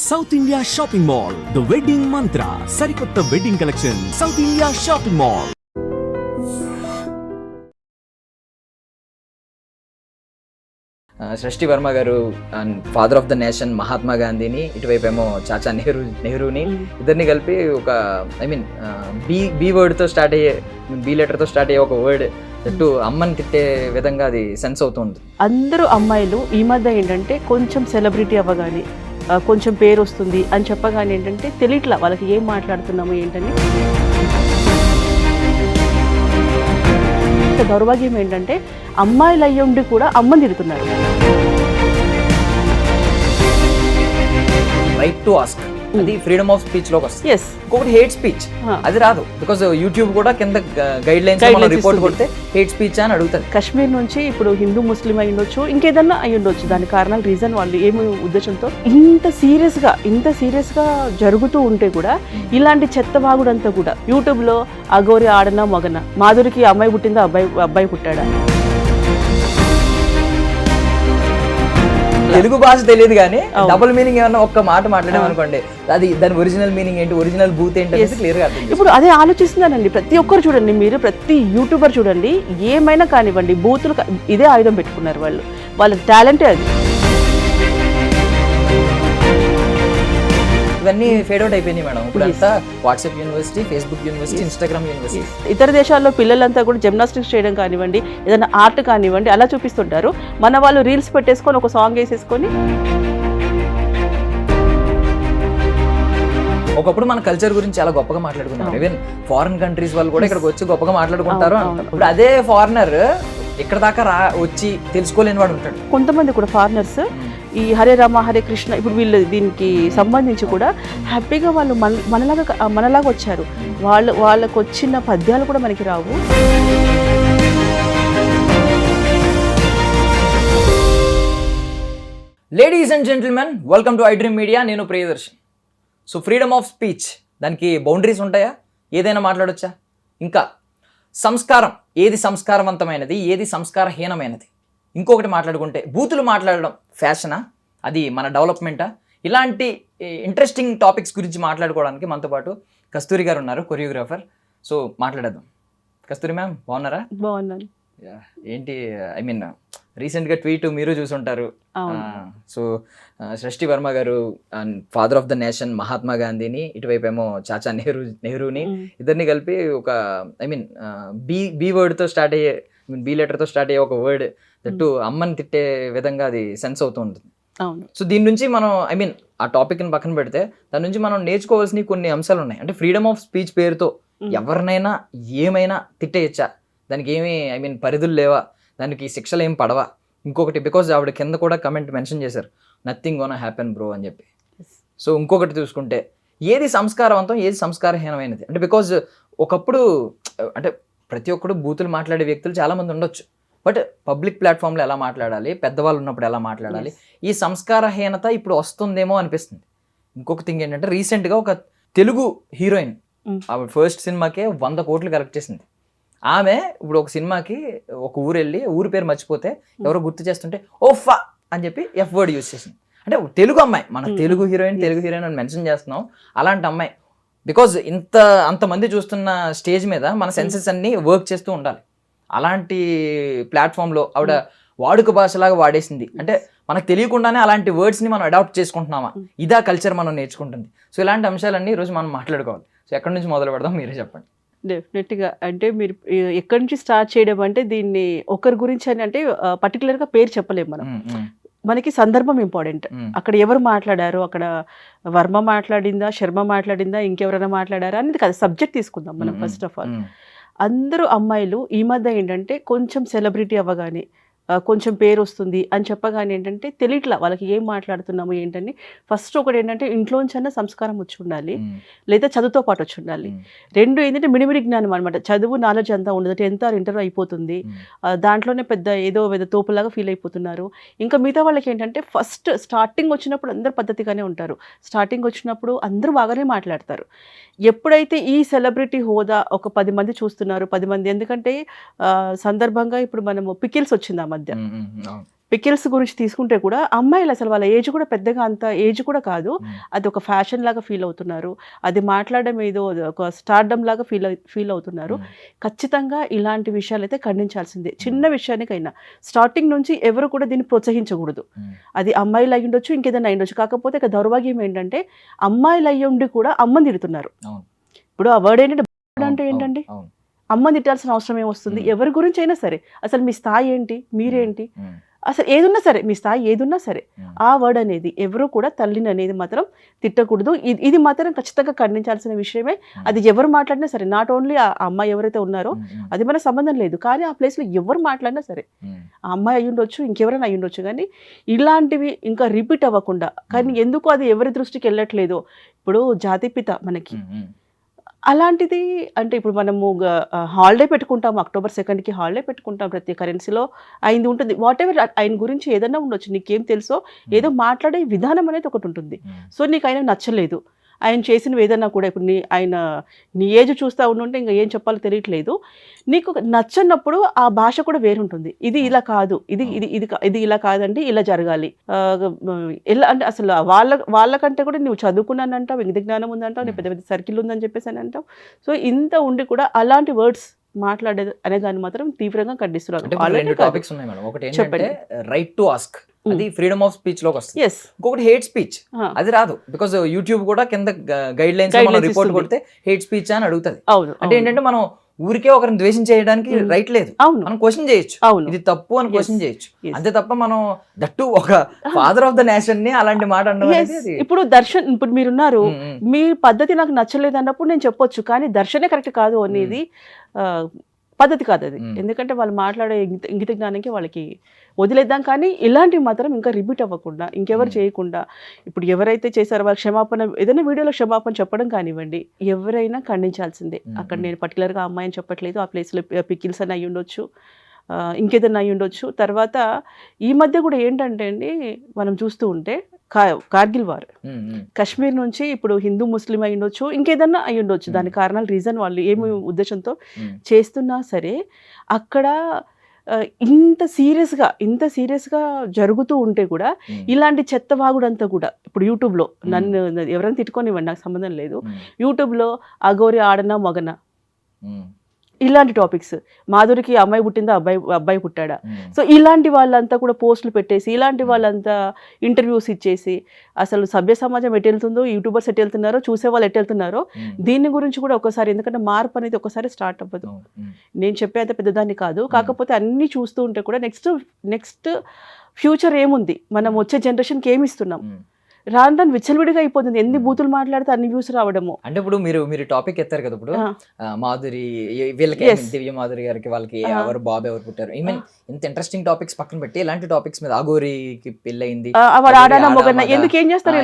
South India shopping mall, the wedding మంత్ర, సరికొత్త wedding collection, south India shopping mall. సృష్టి వర్మ గారు father of the nation Mahatma గాంధీని, ఇటువైపు ఏమో చాచా నెహ్రూని ఇద్దరిని కలిపి ఒక బి వర్డ్తో స్టార్ట్ అయ్యే, బి లెటర్తో స్టార్ట్ అయ్యే ఒక వర్డ్ చుట్టూ అమ్మని తిట్టే విధంగా అది సెన్స్ అవుతుంది. అందరూ అమ్మాయిలు ఈ మధ్య ఏంటంటే కొంచెం సెలబ్రిటీ అవ్వగానే, కొంచెం పేరు వస్తుంది అని చెప్పగానే ఏంటంటే తెలియట్లా వాళ్ళకి ఏం మాట్లాడుతున్నాము ఏంటని. దౌర్భాగ్యం ఏంటంటే అమ్మాయిలు అయ్యుండి కూడా అమ్మని తిడుతున్నారు. రైట్ టు ఆస్క్, అది ఫ్రీడమ్ ఆఫ్ స్పీచ్ లోకి వస్తుంది. ఎస్, ఇంకొకటి హేట్ స్పీచ్, అది రాదు. బికాస్ యూట్యూబ్ కూడా కింద గైడ్ లైన్స్ రిపోర్ట్ కొడితే హేట్ స్పీచ్ అని అడుగుతుంది. కాశ్మీర్ నుంచి ఇప్పుడు హిందూ ముస్లిం అయి ఉండొచ్చు, ఇంకేదన్నా అయి ఉండొచ్చు. దాని కారణాలు రీజన్ వాళ్ళు ఏమి ఉద్దేశంతో ఇంత సీరియస్ గా జరుగుతూ ఉంటే కూడా ఇలాంటి చెత్త బాగుడంతా కూడా యూట్యూబ్ లో అగోరి ఆడనా మగన, మాధురికి అమ్మాయి పుట్టిందా అబ్బాయి పుట్టాడా. తెలుగు భాష తెలియదు కానీ డబుల్ మీనింగ్ ఏమన్నా ఒక్క మాట మాట్లాడాం అనుకోండి, అది దాని ఒరిజినల్ మీనింగ్ ఏంటి, ఒరిజినల్ బూత్ ఏంటి అనేది క్లియర్ గా అర్థం. ఇప్పుడు అదే ఆలోచిస్తున్నానండి. ప్రతి ఒక్కరు చూడండి, మీరు ప్రతి యూట్యూబర్ చూడండి, ఏమైనా కానివ్వండి, బూతులు ఇదే ఆయుధం పెట్టుకున్నారు వాళ్ళు. వాళ్ళ టాలెంటే అది. ఇవన్నీ ఫేడ్ అవుట్ అయిపోయినాయి మేడం. ఇప్పుడు అంతా WhatsApp university, Facebook university, Instagram university. ఇతర దేశాల్లో పిల్లలంతా కూడా జిమ్నాస్టిక్స్ చేయడం కానివ్వండి, ఏదైనా ఆర్ట్ కానివ్వండి, అలా చూపిస్తుంటారు. మన వాళ్ళు రీల్స్ పెట్టేసుకొని ఒక సాంగ్ వేసేసుకొని. ఒకప్పుడు మన కల్చర్ గురించి చాలా గొప్పగా మాట్లాడుకున్నారు. ఈవెన్ ఫారిన్ కంట్రీస్ వాళ్ళు కూడా ఇక్కడికి వచ్చి గొప్పగా మాట్లాడుకుంటారు. ఇప్పుడు అదే ఫారినర్ ఇక్కడ దాకా వచ్చి తెలుసుకోలేని వాడు ఉంటాడు. కొంతమంది కూడా ఫారినర్స్ ఈ హరే రామ హరే కృష్ణ, ఇప్పుడు వీళ్ళు దీనికి సంబంధించి కూడా హ్యాపీగా వాళ్ళు మనలాగా వచ్చారు. వాళ్ళకు వచ్చిన పద్యాలు కూడా మనకి రావు. Ladies and gentlemen, welcome to I Dream Media. నేను Priyadarshan. So freedom of speech, దానికి బౌండరీస్ ఉంటాయా? ఏదైనా మాట్లాడొచ్చా? ఇంకా సంస్కారం, ఏది సంస్కారవంతమైనది, ఏది సంస్కారహీనమైనది? ఇంకొకటి మాట్లాడుకుంటే బూతులు మాట్లాడడం ఫ్యాషనా, అది మన డెవలప్మెంటా? ఇలాంటి ఇంట్రెస్టింగ్ టాపిక్స్ గురించి మాట్లాడుకోవడానికి మనతో పాటు కస్తూరి గారు ఉన్నారు, కొరియోగ్రాఫర్. సో మాట్లాడేద్దాం. కస్తూరి మ్యామ్, బాగున్నారా? బాగున్నాను. ఏంటి, ఐ మీన్ రీసెంట్గా ట్వీట్ మీరు చూసుంటారు. సో సృష్టి వర్మ గారు father of the nation Mahatma గాంధీని, ఇటువైపు ఏమో చాచా నెహ్రూని ఇద్దరిని కలిపి ఒక బి వర్డ్తో స్టార్ట్ అయ్యే, బి లెటర్తో స్టార్ట్ అయ్యే ఒక వర్డ్ చుట్టూ అమ్మని తిట్టే విధంగా అది సెన్స్ అవుతూ ఉంటుంది. సో దీని నుంచి మనం, ఐ మీన్ ఆ టాపిక్ని పక్కన పెడితే దాని నుంచి మనం నేర్చుకోవాల్సిన కొన్ని అంశాలు ఉన్నాయి. అంటే ఫ్రీడమ్ ఆఫ్ స్పీచ్ పేరుతో ఎవరినైనా ఏమైనా తిట్టేయచ్చా? దానికి ఏమి, ఐ మీన్ పరిధులు లేవా? దానికి శిక్షలు ఏం పడవా? ఇంకొకటి, బికాజ్ ఆవిడ కింద కూడా కమెంట్ మెన్షన్ చేశారు, నథింగ్ గోనా హ్యాపెన్ బ్రో అని చెప్పి. సో ఇంకొకటి చూసుకుంటే ఏది సంస్కారవంతం, ఏది సంస్కారహీనమైనది? అంటే బికాజ్ ఒకప్పుడు అంటే ప్రతి ఒక్కడు బూతులు మాట్లాడే వ్యక్తులు చాలామంది ఉండొచ్చు, బట్ పబ్లిక్ ప్లాట్ఫామ్లో ఎలా మాట్లాడాలి, పెద్దవాళ్ళు ఉన్నప్పుడు ఎలా మాట్లాడాలి, ఈ సంస్కారహీనత ఇప్పుడు వస్తుందేమో అనిపిస్తుంది. ఇంకొక థింగ్ ఏంటంటే, రీసెంట్గా ఒక తెలుగు హీరోయిన్ ఆవిడ ఫస్ట్ సినిమాకే 100 కోట్లు కలెక్ట్ చేసింది. ఆమె ఇప్పుడు ఒక సినిమాకి ఒక ఊరు వెళ్ళి ఊరి పేరు మర్చిపోతే ఎవరో గుర్తు చేస్తుంటే ఓఫా అని చెప్పి ఎఫ్ వర్డ్ యూజ్ చేసింది. అంటే తెలుగు అమ్మాయి, మన తెలుగు హీరోయిన్ అని మెన్షన్ చేస్తున్నాం. అలాంటి అమ్మాయి, బికాజ్ అంతమంది చూస్తున్న స్టేజ్ మీద మన సెన్సెస్ అన్ని వర్క్ చేస్తూ ఉండాలి. అలాంటి ప్లాట్ఫామ్లో ఆవిడ వాడుక భాషలాగా వాడేసింది. అంటే మనకు తెలియకుండానే అలాంటి వర్డ్స్ని మనం అడాప్ట్ చేసుకుంటున్నామా? ఇదా కల్చర్ మనం నేర్చుకుంటుంది. సో ఇలాంటి అంశాలన్నీ ఈరోజు మనం మాట్లాడుకోవాలి. సో ఎక్కడి నుంచి మొదలు పెడదాం, మీరే చెప్పండి. డెఫినెట్గా. అంటే మీరు ఎక్కడి నుంచి స్టార్ట్ చేయడం అంటే, దీన్ని ఒకరి గురించి అని అంటే పర్టికులర్గా పేరు చెప్పలేము మనం. మనకి సందర్భం ఇంపార్టెంట్. అక్కడ ఎవరు మాట్లాడారు, అక్కడ వర్మ మాట్లాడిందా, శర్మ మాట్లాడిందా, ఇంకెవరైనా మాట్లాడారా అనేది కదా సబ్జెక్ట్ తీసుకుందాం మనం. ఫస్ట్ ఆఫ్ ఆల్ అందరూ అమ్మాయిలు ఈ మధ్య ఏంటంటే కొంచెం సెలబ్రిటీ అవ్వగానే, కొంచెం పేరు వస్తుంది అని చెప్పగానే ఏంటంటే తెలియట్లా వాళ్ళకి ఏం మాట్లాడుతున్నాము ఏంటని. ఫస్ట్ ఒకటి ఏంటంటే ఇంట్లోంచన్నా సంస్కారం వచ్చి ఉండాలి, లేదా చదువుతో పాటు వచ్చి ఉండాలి. రెండు ఏంటంటే మిడిమిడి జ్ఞానం అనమాట. చదువు నాలెడ్జ్ అంతా ఉండదు, 10th or ఇంటర్ అయిపోతుంది, దాంట్లోనే ఏదో తోపులాగా ఫీల్ అయిపోతున్నారు. ఇంకా మిగతా వాళ్ళకి ఏంటంటే ఫస్ట్ స్టార్టింగ్ వచ్చినప్పుడు అందరు పద్ధతిగానే ఉంటారు, స్టార్టింగ్ వచ్చినప్పుడు అందరూ బాగానే మాట్లాడతారు. ఎప్పుడైతే ఈ సెలబ్రిటీ హోదా ఒక 10 మంది చూస్తున్నారు, 10 మంది, ఎందుకంటే సందర్భంగా ఇప్పుడు మనము పికిల్స్ వచ్చింది ఆ మధ్య. పికిల్స్ గురించి తీసుకుంటే కూడా అమ్మాయిలు అసలు వాళ్ళ ఏజ్ కూడా పెద్దగా అంత ఏజ్ కూడా కాదు, అది ఒక ఫ్యాషన్ లాగా ఫీల్ అవుతున్నారు, అది మాట్లాడడం ఏదో ఒక స్టార్డమ్ లాగా ఫీల్ అవుతున్నారు. ఖచ్చితంగా ఇలాంటి విషయాలు అయితే ఖండించాల్సిందే. చిన్న విషయానికైనా స్టార్టింగ్ నుంచి ఎవరు కూడా దీన్ని ప్రోత్సహించకూడదు. అది అమ్మాయిలు అయ్యి ఉండొచ్చు, ఇంకేదైనా అయ్యి ఉండొచ్చు. కాకపోతే ఇక దౌర్భాగ్యం ఏంటంటే అమ్మాయిలు అయ్యి ఉండి కూడా అమ్మని తిడుతున్నారు. ఇప్పుడు ఆ వర్డ్ ఏంటంటే అంటే ఏంటండి, అమ్మని తిట్టాల్సిన అవసరం ఏమొస్తుంది? ఎవరి గురించి అయినా సరే అసలు మీ స్థాయి ఏంటి, మీరేంటి, అసలు ఏదున్నా సరే మీ స్థాయి ఏదున్నా సరే ఆ వర్డ్ అనేది ఎవరు కూడా తల్లిని అనేది మాత్రం తిట్టకూడదు. ఇది మాత్రం ఖచ్చితంగా ఖండించాల్సిన విషయమే. అది ఎవరు మాట్లాడినా సరే, నాట్ ఓన్లీ ఆ అమ్మాయి ఎవరైతే ఉన్నారో అది మన సంబంధం లేదు, కానీ ఆ ప్లేస్లో ఎవరు మాట్లాడినా సరే, ఆ అమ్మాయి అయ్యి ఉండొచ్చు, ఇంకెవరైనా అయ్యి ఉండొచ్చు, కానీ ఇలాంటివి ఇంకా రిపీట్ అవ్వకుండా. కానీ ఎందుకు అది ఎవరి దృష్టికి వెళ్ళట్లేదో, ఇప్పుడు జాతిపిత మనకి అలాంటిది అంటే ఇప్పుడు మనము హాలిడే పెట్టుకుంటాం, October 2nd హాలిడే పెట్టుకుంటాం, ప్రతి కరెన్సీలో అయింది ఉంటుంది. వాట్ ఎవర్ ఆయన గురించి ఏదైనా ఉండొచ్చు, నీకేం తెలుసో ఏదో మాట్లాడే విధానం అనేది ఒకటి ఉంటుంది. సో నీకు ఆయన నచ్చలేదు, ఆయన చేసినవి ఏదన్నా కూడా, ఇప్పుడు నీ ఏజ్ చూస్తూ ఉంటే ఇంకా ఏం చెప్పాలో తెలియట్లేదు, నీకు నచ్చనప్పుడు ఆ భాష కూడా వేరుంటుంది. ఇది ఇలా కాదు, ఇది ఇది ఇది ఇది ఇలా కాదండి, ఇలా జరగాలి, ఎలా అంటే అసలు వాళ్ళకంటే కూడా నువ్వు చదువుకున్నానంటావు, విజ్ఞ జ్ఞానం ఉందంటావు, నీ పెద్ద పెద్ద సర్కిల్ ఉందని చెప్పేసి అని అంటావు. సో ఇంత ఉండి కూడా అలాంటి వర్డ్స్ మాట్లాడేది అనే దాన్ని మాత్రం తీవ్రంగా ఖండిస్తున్నారు. టాపిక్స్ ఉన్నాయి మేడం. ఒకటి ఏంటంటే రైట్ టు ఆస్క్, అది ఫ్రీడమ్ ఆఫ్ స్పీచ్ లోకి వస్తుంది. ఇంకొకటి హేట్ స్పీచ్, అది రాదు. బికాస్ యూట్యూబ్ కూడా కింద గైడ్ లైన్స్ రిపోర్ట్ కొడితే హేట్ స్పీచ్ అని అడుగుతుంది. అంటే ఏంటంటే మనం ఊరికే ఒకరిని ద్వేషం చేయడానికి రైట్ లేదు, మనం క్వశ్చన్ చేయొచ్చు, ఇది తప్పు అని క్వశ్చన్ చేయొచ్చు, అంతే తప్ప మనం దట్టు ఒక ఫాదర్ ఆఫ్ ద నేషన్ ని అలాంటి మాట అనడం. ఇప్పుడు దర్శన్, ఇప్పుడు మీరున్నారు, మీ పద్ధతి నాకు నచ్చలేదు అన్నప్పుడు నేను చెప్పొచ్చు, కానీ దర్శనే కరెక్ట్ కాదు అనేది పద్ధతి కాదు అది. ఎందుకంటే వాళ్ళు మాట్లాడే ఇంగిత జ్ఞానానికి వాళ్ళకి వదిలేద్దాం. కానీ ఇలాంటివి మాత్రం ఇంకా రిపీట్ అవ్వకుండా, ఇంకెవరు చేయకుండా, ఇప్పుడు ఎవరైతే చేశారో వాళ్ళ క్షమాపణ, ఏదైనా వీడియోలో క్షమాపణ చెప్పడం కానివ్వండి, ఎవరైనా ఖండించాల్సిందే. అక్కడ నేను పర్టికులర్గా అమ్మాయిని చెప్పట్లేదు, ఆ ప్లేస్లో పికిల్స్ అని అయ్యి ఉండొచ్చు, ఇంకేదైనా అయ్యి ఉండొచ్చు. తర్వాత ఈ మధ్య కూడా ఏంటంటే అండి, మనం చూస్తూ ఉంటే కార్గిల్ వార్, కాశ్మీర్ నుంచి ఇప్పుడు హిందూ ముస్లిం అయి ఉండొచ్చు, ఇంకేదన్నా అయి ఉండొచ్చు, దాని కారణాలు రీజన్ వాళ్ళు ఏమి ఉద్దేశంతో చేస్తున్నా సరే, అక్కడ ఇంత సీరియస్గా జరుగుతూ ఉంటే కూడా ఇలాంటి చెత్తవాగుడంతా కూడా ఇప్పుడు యూట్యూబ్లో, నన్ను ఎవరైనా తిట్టుకోనివ్వండి, నాకు సంబంధం లేదు, యూట్యూబ్లో అగోరి ఆడనా మగన ఇలాంటి టాపిక్స్, మాధురికి అమ్మాయి పుట్టిందా అబ్బాయి పుట్టాడా, సో ఇలాంటి వాళ్ళంతా కూడా పోస్టులు పెట్టేసి, ఇలాంటి వాళ్ళంతా ఇంటర్వ్యూస్ ఇచ్చేసి, అసలు సభ్య సమాజం ఎటు వెళ్తుందో, యూట్యూబర్స్ ఎటు వెళ్తున్నారో, చూసే వాళ్ళు ఎటు వెళ్తున్నారో, దీని గురించి కూడా ఒకసారి, ఎందుకంటే మార్పు అనేది ఒకసారి స్టార్ట్ అవ్వదు. నేను చెప్పేంత పెద్దదాన్ని కాదు, కాకపోతే అన్నీ చూస్తూ ఉంటే కూడా నెక్స్ట్ ఫ్యూచర్ ఏముంది, మనం వచ్చే జనరేషన్కి ఏమి ఇస్తున్నాం, రాను విచ్చలవిడిగా అయిపోతుంది. ఎన్ని బూతులు మాట్లాడితే అన్ని వ్యూస్ రావడము. అంటే ఇప్పుడు మీరు టాపిక్ ఎత్తారు కదా, ఇప్పుడు మాధురి వీళ్ళకి, దివ్య మాధురి గారికి వాళ్ళకి ఎవరు బాబు ఎవరు పుట్టారు, ఈవెన్ ఇంత ఇంట్రెస్టింగ్ టాపిక్స్ పక్కన పెట్టి ఇలాంటి టాపిక్స్ మీద అగోరికి పెళ్ళయింది, ఎందుకు ఏం చేస్తారు,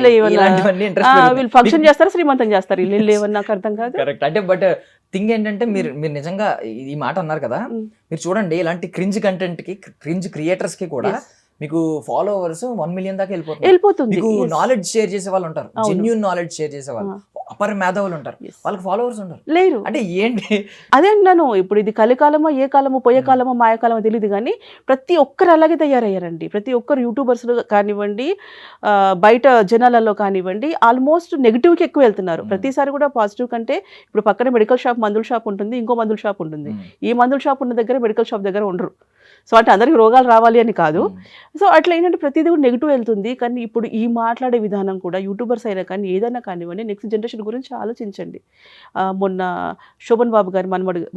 వీళ్ళు ఫంక్షన్ చేస్తారు, శ్రీమంతం చేస్తారు, వీళ్ళు ఏమన్నా నాకు అర్థం కాదు. కరెక్ట్. అంటే బట్ థింగ్ ఏంటంటే మీరు నిజంగా ఈ మాట అన్నారు కదా, మీరు చూడండి ఇలాంటి క్రింజ్ కంటెంట్ కి, క్రింజ్ క్రియేటర్స్ కి కూడా మీకు ఫాలోవర్స్ 1 million దాకా వెళ్ళిపోతుంది. మీకు నాలెడ్జ్ షేర్ చేసే వాళ్ళు ఉంటారు, జెన్యూన్ నాలెడ్జ్ షేర్ చేసే వాళ్ళు, అపర మేధావులు ఉంటారు, వాళ్ళకి ఫాలోవర్స్ ఉంటారు లేరు. అంటే ఏంటి అదే అంటున్నాను, ఇప్పుడు ఇది కలికాలమో, ఏ కాలమో, పోయే కాలమో, మాయకాలమో తెలియదు, కానీ ప్రతి ఒక్కరు అలాగే తయారయ్యారండి. ప్రతి ఒక్కరు యూట్యూబర్స్ కానివ్వండి, బయట జనాలలో కానివ్వండి, ఆల్మోస్ట్ నెగిటివ్కి ఎక్కువ వెళ్తున్నారు. ప్రతిసారి కూడా పాజిటివ్ కంటే, ఇప్పుడు పక్కనే మెడికల్ షాప్, మందుల షాప్ ఉంటుంది, ఇంకో మందుల షాప్ ఉంటుంది, ఈ మందుల షాప్ ఉన్న దగ్గర మెడికల్ షాప్ దగ్గర ఉండరు. సో అంటే అందరికి రోగాలు రావాలి అని కాదు. సో అట్లా ఏంటంటే ప్రతిదీ కూడా నెగిటివ్ వెళ్తుంది. కానీ ఇప్పుడు ఈ మాట్లాడే విధానం కూడా యూట్యూబర్స్ అయినా కానీ ఏదైనా కానివ్వండి, నెక్స్ట్ జనరేషన్ గురించి ఆలోచించండి. మొన్న శోభన్ బాబు గారి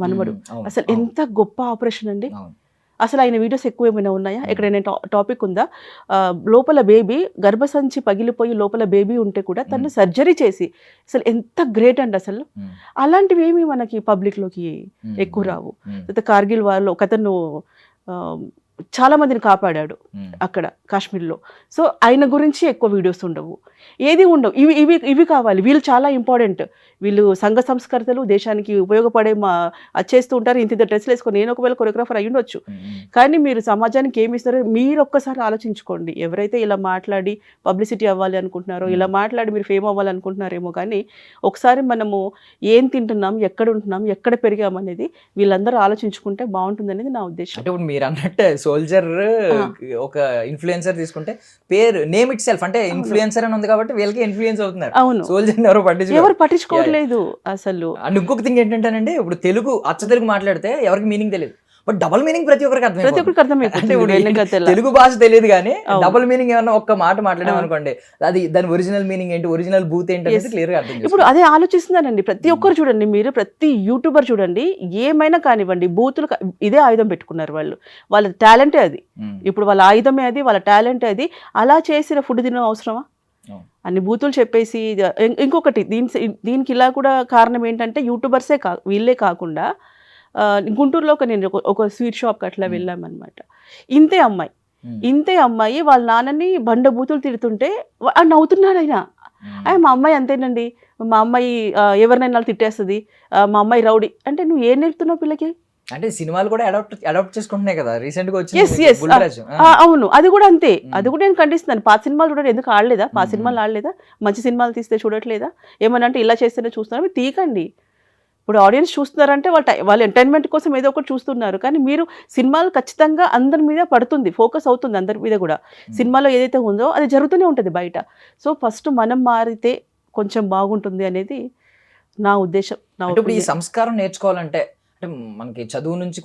మనమడు అసలు ఎంత గొప్ప ఆపరేషన్ అండి. అసలు ఆయన వీడియోస్ ఎక్కువ ఏమైనా ఉన్నాయా, ఎక్కడైనా టాపిక్ ఉందా? లోపల బేబీ, గర్భసంచి పగిలిపోయి లోపల బేబీ ఉంటే కూడా తను సర్జరీ చేసి, అసలు ఎంత గ్రేట్ అండి. అసలు అలాంటివి ఏమి మనకి పబ్లిక్లోకి ఎక్కువ రావు. కార్గిల్ వార్లో ఒకతను చాలా మందిని కాపాడాడు అక్కడ కాశ్మీర్లో. సో ఆయన గురించి ఎక్కువ వీడియోస్ ఉండవు, ఏది ఉండవు. ఇవి కావాలి. వీళ్ళు చాలా ఇంపార్టెంట్. వీళ్ళు సంఘ సంస్కర్తలు, దేశానికి ఉపయోగపడే చేస్తూ ఉంటారు. ఇంత డ్రెస్లు వేసుకొని, నేను ఒకవేళ కొరియోగ్రాఫర్ అయి ఉండొచ్చు, కానీ మీరు సమాజానికి ఏమి ఇస్తారో మీరు ఒక్కసారి ఆలోచించుకోండి. ఎవరైతే ఇలా మాట్లాడి పబ్లిసిటీ అవ్వాలి అనుకుంటున్నారో, ఇలా మాట్లాడి మీరు ఫేమ్ అవ్వాలి అనుకుంటున్నారేమో, కానీ ఒకసారి మనము ఏం తింటున్నాం, ఎక్కడ ఉంటున్నాం, ఎక్కడ పెరిగాం అనేది వీళ్ళందరూ ఆలోచించుకుంటే బాగుంటుంది అనేది నా ఉద్దేశం. అంటే ఇప్పుడు మీరు అన్నట్టే సోల్జర్ ఒక ఇన్ఫ్లుయెన్సర్ తీసుకుంటే పేరు నేమ్ ఇట్ సెల్ఫ్ అంటే ఇన్ఫ్లుయెన్సర్ అని ఉంది కాబట్టి వీళ్ళకి ఇన్ఫ్లుయెన్స్ అవుతున్నారు. అవును, సోల్జర్ ఎవరు పట్టించుకోవట్లేదు అసలు. అండ్ ఇంకొక థింగ్ ఏంటంటేనండి, ఇప్పుడు తెలుగు అచ్చ తెలుగు మాట్లాడితే ఎవరికి మీనింగ్ తెలియదు, బట్ డబుల్ మీనింగ్ ప్రతి ఒక్కరికి అర్థమైపోతుంది. తెలుగు భాష తెలియదు కానీ డబుల్ మీనింగ్ ఏమన్నా ఒక్క మాట మాట్లాడామనుకోండి, అది దాని ఒరిజినల్ మీనింగ్ ఏంటి, ఒరిజినల్ బూత్ ఏంటి అనేది క్లియర్ గా అర్థం చేసుకోవాలి. ఇప్పుడు అదే ఆలోచిస్తున్నానండి ప్రతి ఒక్కరు. చూడండి మీరు, ప్రతి యూట్యూబర్ చూడండి, ఏమైనా కానివ్వండి, బూతులు ఇదే ఆయుధం పెట్టుకున్నారు వాళ్ళు. వాళ్ళ టాలెంటే అది, ఇప్పుడు వాళ్ళ ఆయుధమే అది, వాళ్ళ టాలెంటే అది. అలా చేసిన ఫుడ్ తినడం అవసరమా? అన్ని బూతులు చెప్పేసి. ఇంకొకటి దీనికి ఇలా కూడా కారణం ఏంటంటే యూట్యూబర్సే వీళ్ళే కాకుండా, గుంటూరులో నేను ఒక స్వీట్ షాప్కి అట్లా వెళ్ళామన్నమాట. ఇంతే అమ్మాయి వాళ్ళ నాన్నని బండ బూతులు తిడుతుంటే నవ్వుతున్నాడు ఆయన. మా అమ్మాయి అంతేనండి, మా అమ్మాయి ఎవరినైనా తిట్టేస్తుంది, మా అమ్మాయి రౌడీ అంటే. నువ్వు ఏం నేర్పుతున్నావు పిల్లకి? అంటే సినిమాలు కూడా అడాప్ట్ చేసుకుంటున్నాయి కదా రీసెంట్ గా వచ్చి. అవును, అది కూడా అంతే. అది కూడా నేను ఖండిస్తున్నాను. పాత సినిమాలు చూడండి, ఎందుకు ఆడలేదా? పాత సినిమాలు ఆడలేదా? మంచి సినిమాలు తీస్తే చూడట్లేదా? ఏమనంటే ఇలా చేస్తేనే చూస్తున్నారు. తీకండి. ఇప్పుడు ఆడియన్స్ చూస్తున్నారంటే వాళ్ళు ఎంటర్టైన్మెంట్ కోసం ఏదో ఒకటి చూస్తున్నారు. కానీ మీరు సినిమాలు ఖచ్చితంగా అందరి మీద పడుతుంది, ఫోకస్ అవుతుంది అందరి మీద కూడా. సినిమాలో ఏదైతే ఉందో అది జరుగుతూనే ఉంటుంది బయట. సో ఫస్ట్ మనం మారితే కొంచెం బాగుంటుంది అనేది నా ఉద్దేశం. ఇప్పుడు ఈ సంస్కారం నేర్చుకోవాలంటే అంటే మనకి చదువు నుంచి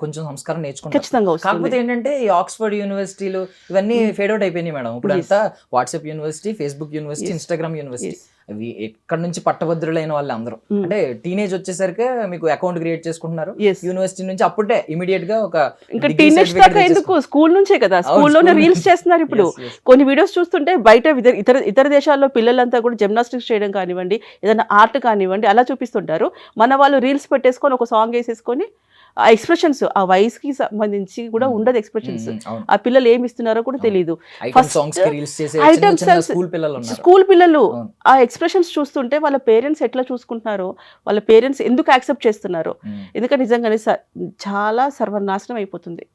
కొంచెం సంస్కారం నేర్చుకుంటాం ఖచ్చితంగా. కాకపోతే ఏంటంటే ఈ ఆక్స్ఫర్డ్ యూనివర్సిటీలు ఇవన్నీ ఫేడ్ అవుట్ అయిపోయినాయి మేడం. ఇప్పుడు అంతా WhatsApp university, Facebook university, Instagram university. అవి ఎక్కడ నుంచి పట్టభద్రులైన వాళ్ళు అందరూ. అంటే టీనేజ్ వచ్చేసరికి మీకు అకౌంట్ క్రియేట్ చేసుకుంటున్నారు యూనివర్సిటీ నుంచి. అప్పుడే ఇమీడియట్ గా ఒక టీనేజ్ దాకా ఎందుకు, స్కూల్ నుంచే కదా, స్కూల్లోనే రీల్స్ చేస్తున్నారు. ఇప్పుడు కొన్ని వీడియోస్ చూస్తుంటే బయట ఇతర దేశాల్లో పిల్లలంతా కూడా జిమ్నాస్టిక్స్ చేయడం కానివ్వండి, ఏదైనా ఆర్ట్ కానివ్వండి, అలా చూపిస్తుంటారు. మన వాళ్ళు రీల్స్ పెట్టేసుకొని ఒక సాంగ్ వేసేసుకొని ఆ ఎక్స్ప్రెషన్స్, ఆ వయసుకి సంబంధించి కూడా ఉండదు ఎక్స్ప్రెషన్స్. ఆ పిల్లలు ఏమి ఇస్తున్నారో కూడా తెలియదు. స్కూల్ పిల్లలు ఆ ఎక్స్ప్రెషన్స్ చూస్తుంటే వాళ్ళ పేరెంట్స్ ఎట్లా చూసుకుంటున్నారో, వాళ్ళ పేరెంట్స్ ఎందుకు యాక్సెప్ట్ చేస్తున్నారో. ఎందుకంటే నిజంగానే చాలా సర్వనాశనం అయిపోతుంది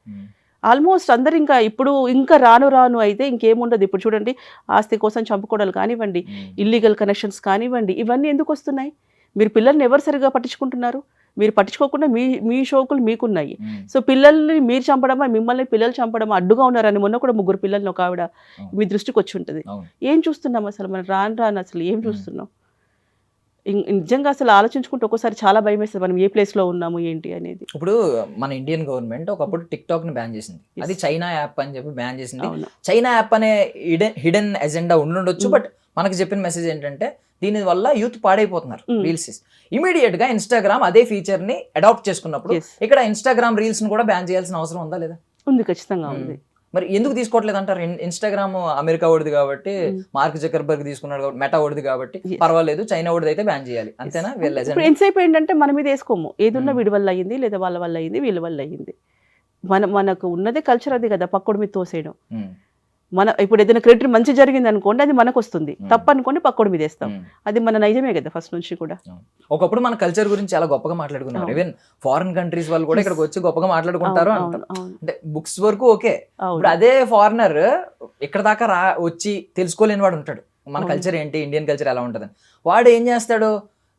ఆల్మోస్ట్ అందరు. ఇప్పుడు ఇంకా రాను అయితే ఇంకేముండదు. ఇప్పుడు చూడండి, ఆస్తి కోసం చంపుకోవడాలు కానివ్వండి, ఇల్లీగల్ కనెక్షన్స్ కానివ్వండి, ఇవన్నీ ఎందుకు వస్తున్నాయి? మీరు పిల్లల్ని ఎవరు సరిగా పట్టించుకుంటున్నారు? మీరు పట్టించుకోకుండా మీ షోకులు మీకున్నాయి. సో పిల్లల్ని మీరు చంపడమా, మిమ్మల్ని పిల్లలు చంపడమా, అడ్డుగా ఉన్నారని మొన్న కూడా 3 పిల్లల్ని ఒక ఆవిడ మీ దృష్టికి వచ్చి ఉంటుంది. ఏం చూస్తున్నాం అసలు మనం? రాను అసలు ఏం చూస్తున్నాం? నిజంగా అసలు ఆలోచించుకుంటే ఒక్కోసారి చాలా భయం వేస్తుంది, మనం ఏ ప్లేస్ లో ఉన్నాము ఏంటి అనేది. ఇప్పుడు మన ఇండియన్ గవర్నమెంట్ ఒకప్పుడు టిక్ టాక్ ని బ్యాన్ చేసింది. అది చైనా యాప్ అని చెప్పి బ్యాన్ చేసింది. చైనా యాప్ అనే హిడెన్ ఎజెండా ఉండుండొచ్చు, బట్ మనకు చెప్పిన మెసేజ్ ఏంటంటే దీని వల్ల యూత్ పాడైపోతున్నారు. రీల్స్ ఇమీడియట్ గా ఇన్స్టాగ్రామ్ అదే ఫీచర్ ని అడాప్ట్ చేసుకున్నప్పుడు ఇక్కడ ఇన్స్టాగ్రామ్ రీల్స్ ని కూడా బ్యాన్ చేయాల్సిన అవసరం ఉందా లేదా? ఉంది, ఖచ్చితంగా ఉంది. మరి ఎందుకు తీసుకోవట్లేదు అంటారు? ఇన్స్టాగ్రామ్ అమెరికా ఓడిది కాబట్టి, మార్క్ జకర్బర్గ్ తీసుకున్నాడు కాబట్టి, మెటా ఓడిది కాబట్టి పర్వాలేదు, చైనా ఓడిది అయితే బ్యాన్ చేయాలి అంతేనా? ఎంతసేపు ఏంటంటే మన మీద వేసుకోము, ఏదున్నా వీడి వల్ల అయ్యింది, లేదా వాళ్ళ వల్ల అయ్యింది, వీళ్ళ వల్ల అయ్యింది. మనకు ఉన్నదే కల్చర్ అది కదా, పక్కడి మీద తోసేయడం. ఇప్పుడు ఏదైనా క్రెడిట్ మంచి జరిగింది అనుకోండి, అది మనకు వస్తుంది. తప్పు అనుకోండి పక్కడి మీద వేస్తాం. అది మన నైజమే కదా ఫస్ట్ నుంచి కూడా. ఒకప్పుడు మన కల్చర్ గురించి చాలా గొప్పగా మాట్లాడుకున్నారు. ఈవెన్ ఫారిన్ కంట్రీస్ వాళ్ళు కూడా ఇక్కడికి వచ్చి గొప్పగా మాట్లాడుకుంటారు అంటారు. అంటే బుక్స్ వరకు ఓకే, ఇప్పుడు అదే ఫారినర్ ఇక్కడ దాకా వచ్చి తెలుసుకోలేని వాడు ఉంటాడు మన కల్చర్ ఏంటి, ఇండియన్ కల్చర్ ఎలా ఉంటుందని. వాడు ఏం చేస్తాడు,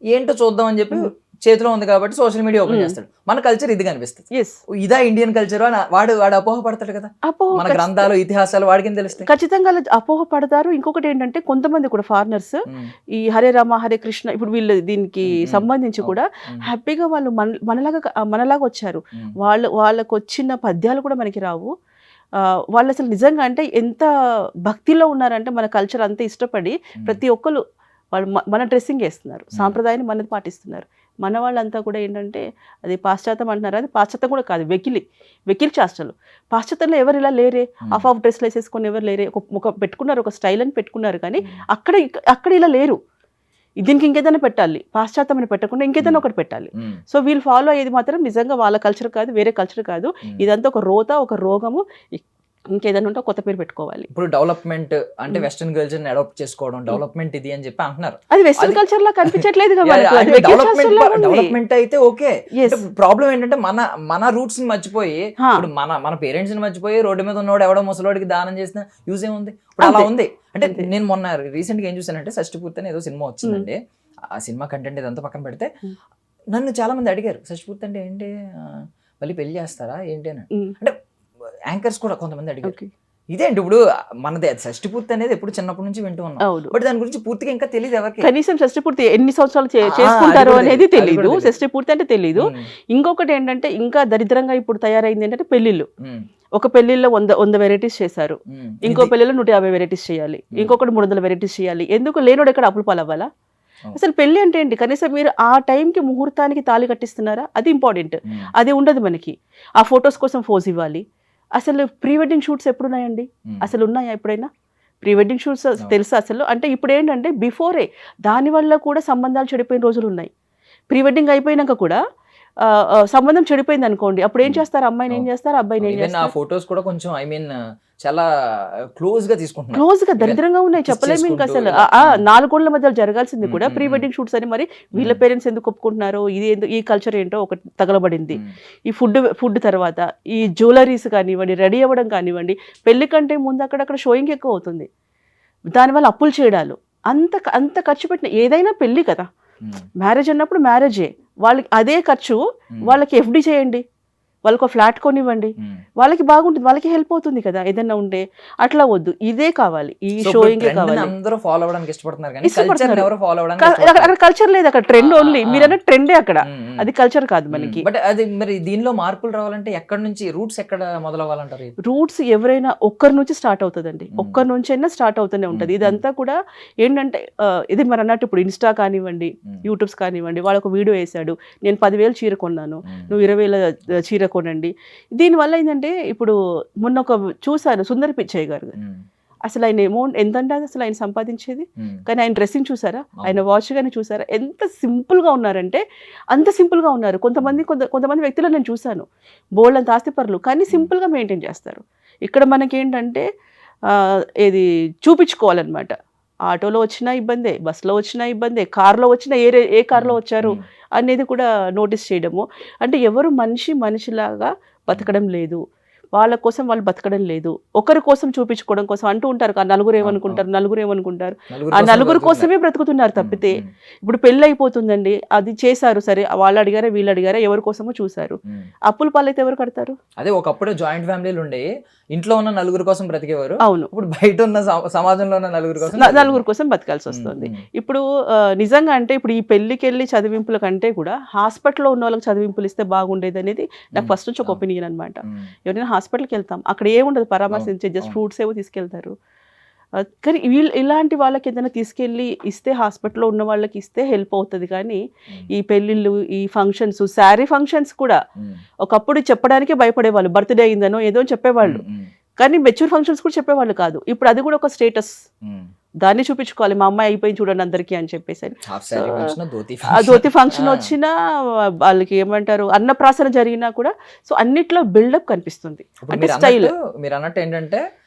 ఏంటో చూద్దాం అని చెప్పి చేతిలో ఉంది కాబట్టి సోషల్ మీడియా ఓపెన్ చేస్తాడు. మన కల్చర్ ఇది కనిపిస్తుంది, ఇదా ఇండియన్ కల్చర్ అని వాడు అపోహపడతాడు కదా. మన గ్రంథాలు, ఇతిహాసాలు వాడికి తెలుస్తాయి. ఖచ్చితంగా అపోహపడతారు. ఇంకొకటి ఏంటంటే కొంతమంది కూడా ఫారినర్స్ ఈ హరే రామ హరే కృష్ణ, ఇప్పుడు వీళ్ళు దీనికి సంబంధించి కూడా హ్యాపీగా వాళ్ళు మనలాగా వచ్చారు. వాళ్ళకు వచ్చిన పద్యాలు కూడా మనకి రావు. వాళ్ళు అసలు నిజంగా అంటే ఎంత భక్తిలో ఉన్నారంటే మన కల్చర్ అంతా ఇష్టపడి ప్రతి ఒక్కరు వాళ్ళు మన డ్రెస్సింగ్ వేస్తున్నారు, సాంప్రదాయాన్ని మనది పాటిస్తున్నారు. మన వాళ్ళంతా కూడా ఏంటంటే అది పాశ్చాత్యం అంటున్నారు. అది పాశ్చాత్యం కూడా కాదు, వెకిలి చేష్టలు. పాశ్చాత్యంలో ఎవరు ఇలా లేరే, ఆఫ్ డ్రెస్లు వేసేసుకొని ఎవరు లేరే, ఒక పెట్టుకున్నారు, ఒక స్టైల్ అని పెట్టుకున్నారు. కానీ అక్కడ ఇలా లేరు. దీనికి ఇంకేదైనా పెట్టాలి, పాశ్చాత్యం అని పెట్టకుండా ఇంకేదైనా ఒకటి పెట్టాలి. సో వీళ్ళు ఫాలో అయ్యేది మాత్రం నిజంగా వాళ్ళ కల్చర్ కాదు, వేరే కల్చర్ కాదు. ఇదంతా ఒక ఒక రోగము. ఇంకేదైనా ఉంటే కొత్త పేరు పెట్టుకోవాలి. ఇప్పుడు డెవలప్మెంట్ అంటే వెస్టర్న్ కల్చర్ ని అడాప్ట్ చేసుకోవడం, డెవలప్మెంట్ ఇది అని చెప్పి అంటున్నారు. అది వెస్టర్న్ కల్చర్ లా కనిపించట్లేదు. డెవలప్మెంట్ అయితే ఓకే, ప్రాబ్లం ఏంటంటే మన రూట్స్ ని మర్చిపోయి, ఇప్పుడు మన పేరెంట్స్ ని మర్చిపోయి రోడ్డు మీద ఉన్నవాడు ఎవడో ముసలోడికి దానం చేసిన యూజ్ ఏముంది? ఇప్పుడు అలా ఉంది. అంటే నేను మొన్న రీసెంట్ గా ఏం చూసానంటే షష్టి పూర్తి అని ఏదో సినిమా వచ్చిందండి. ఆ సినిమా కంటెంట్ ఇదంతా పక్కన పెడితే నన్ను చాలా మంది అడిగారు, షష్టి పూర్తి అంటే ఏంటి, మళ్ళీ పెళ్లి చేస్తారా ఏంటి అని. అంటే యాంకర్స్ కూడా కొంతమంది అడిగారు ఓకే. ఇదేంటి ఇప్పుడు మనది షష్టి పూర్తి అనేది ఎప్పుడు చిన్నప్పటి నుంచి వింటూ ఉన్నాం, అవును. బట్ దాని గురించి పూర్తిగా ఇంకా తెలియదు ఎవరికి. కనీసం షష్టి పూర్తి ఎన్ని సంవత్సరాలు అది చేసుకుంటారు కూడా అనేది తెలీదు. అది తెలీదు. కూడా తెలీదు. షష్టి పూర్తి అంటే తెలీదు. ఇంకొకటి ఏంటంటే ఇంకా దరిద్రంగా ఇప్పుడు తయారైంది ఏంటంటే పెళ్లిళ్ళు. ఒక పెళ్లిలో 100 వెరైటీస్ చేశారు, ఇంకో పెళ్లిలో 150 వెరైటీస్ చేయాలి, ఇంకొకటి 300 వెరైటీస్ చేయాలి. ఎందుకు లేనోడు ఎక్కడ అప్పులు పాలవ్వాలా? అసలు పెళ్లి అంటే ఏంటి? కనీసం మీరు ఆ టైంకి ముహూర్తానికి తాళి కట్టిస్తున్నారా? అది ఇంపార్టెంట్. అది ఉండదు మనకి. ఆ ఫొటోస్ కోసం ఫోజ్ ఇవ్వాలి. అసలు ప్రీ వెడ్డింగ్ షూట్స్ ఎప్పుడున్నాయండి? అసలు ఉన్నాయా ఎప్పుడైనా ప్రీ వెడ్డింగ్ షూట్స్? తెలుసా అసలు? అంటే ఇప్పుడు ఏంటంటే బిఫోరే దానివల్ల కూడా సంబంధాలు చెడిపోయిన రోజులు ఉన్నాయి. ప్రీ వెడ్డింగ్ అయిపోయినాక కూడా సంబంధం చెడిపోయింది అనుకోండి, అప్పుడు ఏం చేస్తారు? అమ్మాయిని ఏం చేస్తారు, అబ్బాయిని ఏం ఆ చేస్తారు? ఫొటోస్ కూడా కొంచెం చాలా క్లోజ్ గా తీసుకుంటున్నారు, క్లోజ్ గా దరిద్రంగా ఉన్నాయి, చెప్పలేము ఇంకా అసలు. 4 గోళ్ల మధ్యలో జరగాల్సింది కూడా ప్రీ వెడ్డింగ్ షూట్స్ అని మరి వీళ్ళ పేరెంట్స్ ఎందుకు ఒప్పుకుంటున్నారు? ఇది ఈ కల్చర్ ఏంటో ఒకటి తగలబడింది. ఈ ఫుడ్ తర్వాత ఈ జ్యువెలరీస్ కానివ్వండి, రెడీ అవ్వడం కానివ్వండి, పెళ్లి కంటే ముందు అక్కడక్కడ షోయింగ్ ఎక్కువ అవుతుంది. దానివల్ల అప్పులు చేయడాలు, అంత ఖర్చు పెట్టిన ఏదైనా పెళ్లి కదా, మ్యారేజ్ అన్నప్పుడు మ్యారేజే. వాళ్ళకి అదే ఖర్చు వాళ్ళకి ఎఫ్డి చేయండి, వాళ్ళకి ఒక ఫ్లాట్ కొనివ్వండి, వాళ్ళకి బాగుంటుంది, వాళ్ళకి హెల్ప్ అవుతుంది కదా ఏదైనా ఉంటే. అట్లా వద్దు, ఇదే కావాలి, ఈ షోయింగ్ కావాలి. అందరూ ఫాలో అవ్వడానికి ఇష్టపడుతున్నారు కానీ ఇష్టపడుతున్నారు. కల్చర్ ఎవరు ఫాలో అక్కడ కల్చర్ లేదు, అక్కడ ట్రెండ్ ఓన్లీ. మీరన్న ట్రెండే అక్కడ, అది కల్చర్ కాదు మనకి. బట్ అది మరి దీనిలో మార్పులు రావాలంటే ఎక్కడ నుంచి రూట్స్ ఎక్కడ మొదలవ్వాలంటారు? రూట్స్ ఎవరైనా ఒక్కరి నుంచి స్టార్ట్ అవుతుందండి, ఒక్కరి నుంచి అయినా స్టార్ట్ అవుతూనే ఉంటుంది. ఇదంతా కూడా ఏంటంటే ఇది మరి అన్నట్టు ఇప్పుడు ఇన్స్టా కానివ్వండి, యూట్యూబ్స్ కానివ్వండి, వాడు ఒక వీడియో వేసాడు, నేను 10,000 చీర కొన్నాను, నువ్వు 20,000 చీర కొనండి. దీనివల్ల ఏంటంటే ఇప్పుడు మొన్న ఒక చూసాను సుందర పిచ్చయ్య గారు, అసలు ఆయన అమౌంట్ ఎంతంటే అసలు ఆయన సంపాదించేది, కానీ ఆయన డ్రెస్సింగ్ చూసారా, ఆయన వాచ్ కానీ చూసారా, ఎంత సింపుల్గా ఉన్నారంటే అంత సింపుల్గా ఉన్నారు. కొంతమంది వ్యక్తులు నేను చూశాను బోల్డ్ అంత ఆస్తిపరులు, కానీ సింపుల్గా మెయింటైన్ చేస్తారు. ఇక్కడ మనకేంటంటే ఇది చూపించుకోవాలన్నమాట. ఆటోలో వచ్చినా ఇబ్బందే, బస్సులో వచ్చినా ఇబ్బందే, కార్లో వచ్చినా ఏ కార్లో వచ్చారు అనేది కూడా నోటీస్ చేయడము. అంటే ఎవరు మనిషిలాగా బతకడం లేదు, వాళ్ళ కోసం వాళ్ళు బతకడం లేదు, ఒకరి కోసం చూపించుకోవడం కోసం అంటూ ఉంటారు. నలుగురు ఏమనుకుంటారు, ఆ నలుగురు కోసమే బ్రతుకుతున్నారు తప్పితే. ఇప్పుడు పెళ్ళి అయిపోతుందండి, అది చేశారు సరే, వాళ్ళు అడిగారా వీళ్ళు అడిగారా, ఎవరి కోసమో చూశారు. అప్పుల పాలైతే ఎవరు కడతారు? అదే ఒకప్పుడు జాయింట్ ఫ్యామిలీలు ఉండే, ఇంట్లో ఉన్న నలుగురు కోసం బ్రతికేవారు. అవును, ఇప్పుడు బయట ఉన్న సమాజంలో ఉన్న నలుగురు కోసం బతకాల్సి వస్తుంది. ఇప్పుడు నిజంగా అంటే ఇప్పుడు ఈ పెళ్లికి వెళ్ళి చదివింపుల కంటే కూడా హాస్పిటల్లో ఉన్న వాళ్ళకి చదివింపులు ఇస్తే బాగుండేది అనేది నాకు ఫస్ట్ నుంచి ఒక ఒపీనియన్ అనమాట. ఎవరైనా హాస్పిటల్కి వెళ్తాం, అక్కడ ఏముండదు పరామర్శించే, జస్ట్ ఫ్రూట్స్ ఏవో తీసుకెళ్తారు. కానీ ఇలాంటి వాళ్ళకి ఏదైనా తీసుకెళ్ళి ఇస్తే, హాస్పిటల్లో ఉన్న వాళ్ళకి ఇస్తే హెల్ప్ అవుతుంది. కానీ ఈ పెళ్ళిళ్ళు, ఈ ఫంక్షన్స్, శారీ ఫంక్షన్స్ కూడా ఒకప్పుడు చెప్పడానికే భయపడేవాళ్ళు, బర్త్డే అయిందనో ఏదో చెప్పేవాళ్ళు, కానీ మెచ్యూర్ ఫంక్షన్స్ కూడా చెప్పేవాళ్ళు కాదు. ఇప్పుడు అది కూడా ఒక స్టేటస్, దాన్ని చూపించుకోవాలి, మా అమ్మాయి అయిపోయింది చూడండి అందరికీ అని చెప్పేసి. ఆ ధోతి ఫంక్షన్ వచ్చినా, వాళ్ళకి ఏమంటారు అన్నప్రాసన జరిగినా కూడా, సో అన్నిట్లో బిల్డప్ కనిపిస్తుంది. అంటే స్టైల్ మీరు అన్నట్టు ఏంటంటే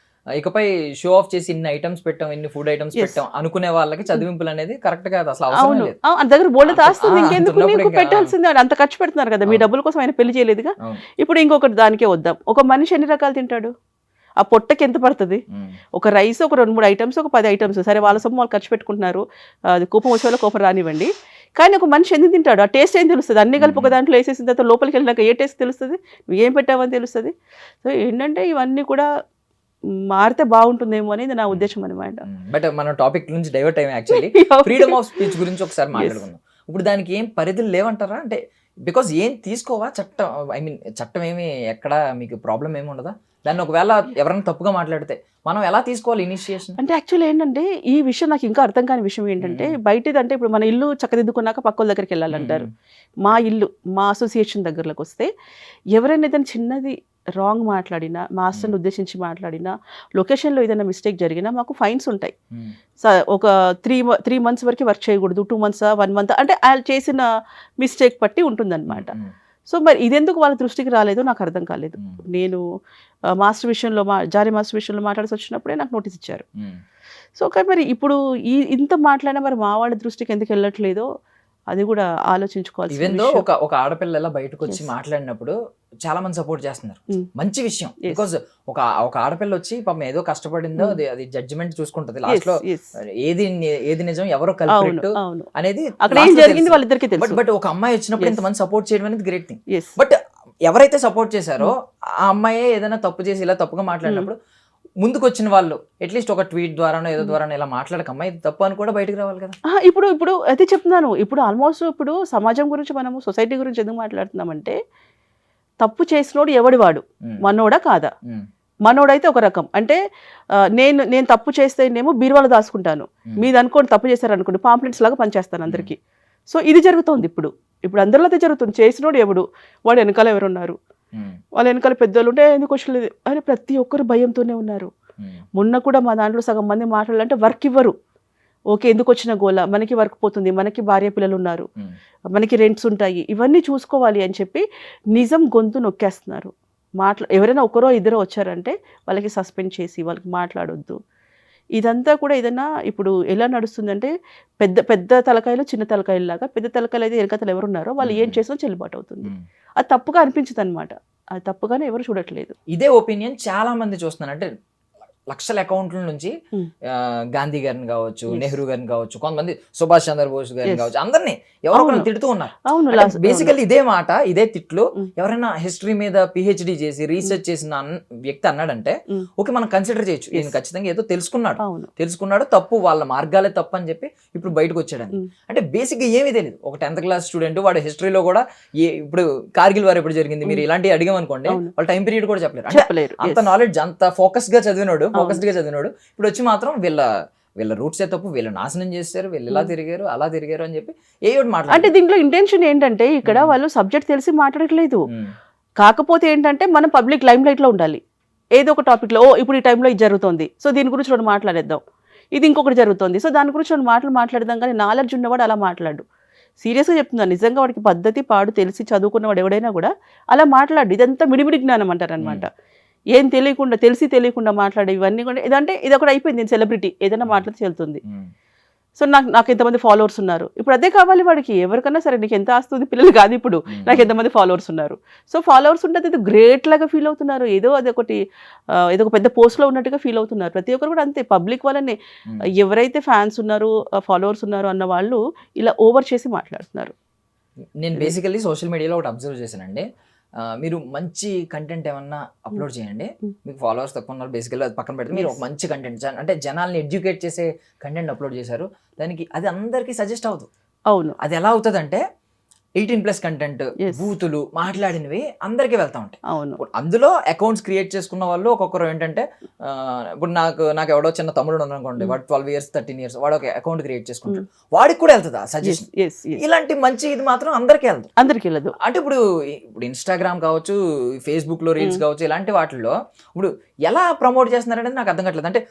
ఇకపై షో ఆఫ్ చేసి ఇన్ని ఐటమ్స్ పెట్టాం, ఇన్ని ఫుడ్ ఐటమ్స్ పెట్టాం అనుకునే వాళ్ళకి చదివింపులు అనేది కరెక్ట్ కాదు అసలు. అవును, అంత దగ్గర బోల్డ్ ఆస్తుంది, ఇంకెందుకు నీకు పెట్టాల్సిందే, అంత ఖర్చు పెడుతున్నారు కదా, మీ డబ్బుల కోసం ఆయన పెళ్లి చేయలేదుగా. ఇప్పుడు ఇంకొకటి దానికే వద్దాం, ఒక మనిషి ఎన్ని రకాలు తింటాడు, ఆ పొట్టకి ఎంత పడుతుంది? ఒక రైస్, ఒక 2-3 ఐటమ్స్, ఒక 10 ఐటమ్స్, సరే వాళ్ళ సొమ్ము వాళ్ళు ఖర్చు పెట్టుకుంటున్నారు, అది కోపం వచ్చేవాళ్ళ కోపం రానివ్వండి. కానీ ఒక మనిషి ఎందుకు తింటాడు? ఆ టేస్ట్ ఏం తెలుస్తుంది? అన్ని కలిపి ఒక దాంట్లో వేసేసిన తర్వాత లోపలికి వెళ్ళినాక ఏ టేస్ట్ తెలుస్తుంది? నువ్వు ఏం పెట్టావని తెలుస్తుంది. సో ఏంటంటే ఇవన్నీ కూడా మారితే బాగుంటుందేమో అనేది నా ఉద్దేశం అనమాట. బట్ మన టాపిక్ నుంచి డైవర్ట్ అయ్యాం. యాక్చువల్లీ ఫ్రీడమ్ ఆఫ్ స్పీచ్ గురించి ఒకసారి మాట్లాడుకుందాం. ఇప్పుడు దానికి ఏం పరిధులు లేవంటారా? అంటే బికాజ్ ఏం తీసుకోవా చట్టం, చట్టం ఏమి ఎక్కడ మీకు ప్రాబ్లం ఏమి ఉండదా? దాన్ని ఒకవేళ ఎవరైనా తప్పుగా మాట్లాడితే మనం ఎలా తీసుకోవాలి ఇనిషియేషన్? అంటే యాక్చువల్లీ ఏంటంటే ఈ విషయం నాకు ఇంకా అర్థం కాని విషయం ఏంటంటే, బయటది అంటే ఇప్పుడు మన ఇల్లు చక్కదిద్దుకున్నాక పక్కల దగ్గరికి వెళ్ళాలంటారు. మా ఇల్లు, మా అసోసియేషన్ దగ్గరలోకి వస్తే ఎవరైనా ఏదైనా చిన్నది రాంగ్ మాట్లాడినా, మాస్టర్ని ఉద్దేశించి మాట్లాడినా, లొకేషన్లో ఏదైనా మిస్టేక్ జరిగినా మాకు ఫైన్స్ ఉంటాయి. ఒక 3 months వరకు వర్క్ చేయకూడదు, 2 months 1 month, అంటే వాళ్ళు చేసిన మిస్టేక్ బట్టి ఉంటుందన్నమాట. సో మరి ఇదెందుకు వాళ్ళ దృష్టికి రాలేదో నాకు అర్థం కాలేదు. నేను మాస్టర్ విషయంలో జారీ మాస్టర్ విషయంలో మాట్లాడాల్సి వచ్చినప్పుడే నాకు నోటీస్ ఇచ్చారు. సో కానీ మరి ఇప్పుడు ఇంత మాట్లాడినా మరి మా వాళ్ళ దృష్టికి ఎందుకు వెళ్ళట్లేదో అది కూడా ఆలోచించుకోవాలి. ఈవెన్ ఒక ఆడపిల్ల ఎలా బయటకు వచ్చి మాట్లాడినప్పుడు చాలా మంది సపోర్ట్ చేస్తున్నారు, మంచి విషయం. బికాజ్ ఒక ఆడపిల్ల వచ్చి పాపం ఏదో కష్టపడిందో అది జడ్జిమెంట్ చూసుకుంటది లాస్ట్ లో, ఏది నిజం ఎవరో కల్ప్రిట్ అనేది అక్కడ ఏం జరిగింది వాళ్ళిద్దరికీ తెలుసు. బట్ ఒక అమ్మాయి వచ్చినప్పుడు ఇంతమంది సపోర్ట్ చేయడం అనేది గ్రేట్ థింగ్. బట్ ఎవరైతే సపోర్ట్ చేశారో ఆ అమ్మాయే ఏదైనా తప్పు చేసి ఇలా తప్పుగా మాట్లాడినప్పుడు ముందుకు వచ్చిన వాళ్ళు అట్లీస్ట్ ఒక ట్వీట్ ద్వారానో ఏదో ద్వారానో ఇలా మాట్లాడకమ్మా ఇది తప్పు అని కూడా బయటకు రావాలి కదా. ఇప్పుడు అదే చెప్తున్నాను. ఇప్పుడు ఆల్మోస్ట్ ఇప్పుడు సమాజం గురించి మనము సొసైటీ గురించి ఎందుకు మాట్లాడుతున్నామంటే తప్పు చేసినోడు ఎవడి వాడు, మనోడా కాదా? మనోడైతే ఒక రకం అంటే నేను తప్పు చేస్తేనేమో బీరువాలో దాచుకుంటాను, మీది అనుకోండి తప్పు చేశారు అనుకోండి పాంప్లెట్స్ లాగా పనిచేస్తాను అందరికీ. సో ఇది జరుగుతోంది ఇప్పుడు అందరిలో అయితే జరుగుతుంది. చేసినోడు ఎవడు, వాడు వెనకాల ఎవరున్నారు, వాళ్ళ వెనకాల పెద్దోళ్ళు ఉంటే ఎందుకు వచ్చలేదు అని ప్రతి ఒక్కరు భయంతోనే ఉన్నారు. మొన్న కూడా మా దాంట్లో సగం మంది మాట్లాడాలంటే వర్క్ ఇవ్వరు. ఓకే ఎందుకు వచ్చిన గోల, మనకి వర్క్ పోతుంది, మనకి భార్య పిల్లలు ఉన్నారు, మనకి రెంట్స్ ఉంటాయి, ఇవన్నీ చూసుకోవాలి అని చెప్పి నిజం గొంతు నొక్కేస్తున్నారు. ఎవరైనా ఒకరో ఇద్దరో వచ్చారంటే వాళ్ళకి సస్పెండ్ చేసి వాళ్ళకి మాట్లాడొద్దు. ఇదంతా కూడా ఏదైనా ఇప్పుడు ఎలా నడుస్తుందంటే పెద్ద పెద్ద తలకాయలు చిన్న తలకాయలు లాగా, పెద్ద తలకాయలు అయితే వెనకతలు ఎవరున్నారో వాళ్ళు ఏం చేసినా చెల్లుబాటు అవుతుంది. అది తప్పుగా అనిపించదు అనమాట, అది తప్పుగానే ఎవరు చూడట్లేదు. ఇదే ఒపీనియన్ చాలా మంది చూస్తున్నారు. అంటే లక్షల అకౌంట్ల నుంచి గాంధీ గారిని కావచ్చు, నెహ్రూ గారిని కావచ్చు, కొంతమంది సుభాష్ చంద్రబోస్ గారిని కావచ్చు, అందరినీ ఎవరో ఒకరు తిడుతూ ఉన్నారు. బేసికల్లీ ఇదే మాట ఇదే తిట్లు ఎవరైనా హిస్టరీ మీద పిహెచ్డి చేసి రీసెర్చ్ చేసిన వ్యక్తి అన్నాడంటే ఓకే మనం కన్సిడర్ చేయొచ్చు, ఈయన ఖచ్చితంగా ఏదో తెలుసుకున్నాడు తప్పు, వాళ్ళ మార్గాలే తప్పు అని చెప్పి ఇప్పుడు బయటకు వచ్చాడని. అంటే బేసిక్ గా ఏమీ తెలియదు. ఒక 10th క్లాస్ స్టూడెంట్ వాడు హిస్టరీలో కూడా ఇప్పుడు కార్గిల్ వారు ఎప్పుడు జరిగింది మీరు ఇలాంటివి అడిగామనుకోండి వాళ్ళు టైం పీరియడ్ కూడా చెప్పలేరు. అంత నాలెడ్జ్ అంత ఫోకస్డ్ గా చదివినాడు ఇప్పుడు వచ్చి మాత్రం వీళ్ళ రూట్స్ ఏ తప్పు, వీళ్ళు నాశనం చేశారు, వీళ్ళు ఇలా తిరిగారు అలా తిరిగారు అని చెప్పి ఏదో మాట్లాడారు. అంటే దీంట్లో ఇంటెన్షన్ ఏంటంటే ఇక్కడ వాళ్ళు సబ్జెక్ట్ తెలిసి మాట్లాడట్లేదు. కాకపోతే ఏంటంటే మనం పబ్లిక్ లైమ్ లైట్ లో ఉండాలి. ఏదో ఒక టాపిక్ లో ఇప్పుడు ఈ టైంలో ఇది జరుగుతుంది, సో దీని గురించి రెండు మాట్లాడేద్దాం, ఇది ఇంకొకటి జరుగుతుంది, సో దాని గురించి రెండు మాటలు మాట్లాడదాం. కానీ నాలెడ్జ్ ఉన్నవాడు అలా మాట్లాడు. సీరియస్గా చెప్తున్నాను, నిజంగా వాడికి పద్ధతి పాడు తెలిసి చదువుకున్నవాడు ఎవడైనా కూడా అలా మాట్లాడు. ఇదంతా మిడిమిడి జ్ఞానం అంటారు అనమాట. ఏం తెలియకుండా తెలియకుండా మాట్లాడే ఇవన్నీ కూడా ఇదంటే ఇది ఒకటి అయిపోయింది. నేను సెలబ్రిటీ ఏదైనా మాట్లాడి చెల్తుంది. సో నాకు ఎంతమంది ఫాలోవర్స్ ఉన్నారు, ఇప్పుడు అదే కావాలి వాడికి. ఎవరికైనా సరే నీకు ఎంత ఆస్తుంది, పిల్లలు కాదు ఇప్పుడు నాకు ఎంతమంది ఫాలోవర్స్ ఉన్నారు. సో ఫాలోవర్స్ ఉంటే ఏదో గ్రేట్ లాగా ఫీల్ అవుతున్నారు, ఏదో అది ఒకటి ఏదో ఒక పెద్ద పోస్ట్లో ఉన్నట్టుగా ఫీల్ అవుతున్నారు. ప్రతి ఒక్కరు కూడా అంతే. పబ్లిక్ వాళ్ళని ఎవరైతే ఫ్యాన్స్ ఉన్నారు ఫాలోవర్స్ ఉన్నారు అన్న వాళ్ళు ఇలా ఓవర్ చేసి మాట్లాడుతున్నారు. నేను బేసికల్లీ సోషల్ మీడియాలో ఒకటి అబ్జర్వ్ చేశానండి. మీరు మంచి కంటెంట్ ఏమన్నా అప్లోడ్ చేయండి, మీకు ఫాలోవర్స్ తక్కువ ఉన్నారు బేసికల్లీ అది పక్కన పెడితే మీరు ఒక మంచి కంటెంట్ అంటే జనాల్ని ఎడ్యుకేట్ చేసే కంటెంట్ అప్లోడ్ చేశారు, దానికి అది అందరికీ సజెస్ట్ అవుతుంది. అవును, అది ఎలా అవుతుంది అంటే 18+ కంటెంట్ బూతులు మాట్లాడినవి అందరికీ వెళ్తా ఉంటాయి. అవును, అందులో అకౌంట్స్ క్రియేట్ చేసుకున్న వాళ్ళు ఒక్కొక్కరు ఏంటంటే ఇప్పుడు నాకు ఎవడో చిన్న తమ్ముడు అనుకోండి, వాడు 12 years 13 years వాడు ఒక అకౌంట్ క్రియేట్ చేసుకుంటాడు, వాడికి కూడా వెళ్తుంది ఆ సజెషన్. ఇలాంటి మంచి ఇది మాత్రం అందరికీ వెళ్ళదు. అంటే ఇప్పుడు ఇన్స్టాగ్రామ్ కావచ్చు, ఫేస్బుక్ లో రీల్స్ కావచ్చు, ఇలాంటి వాటిల్లో ఇప్పుడు ఎలా ప్రమోట్ చేస్తున్నారనేది నాకు అర్థం కావట్లేదు. అంటే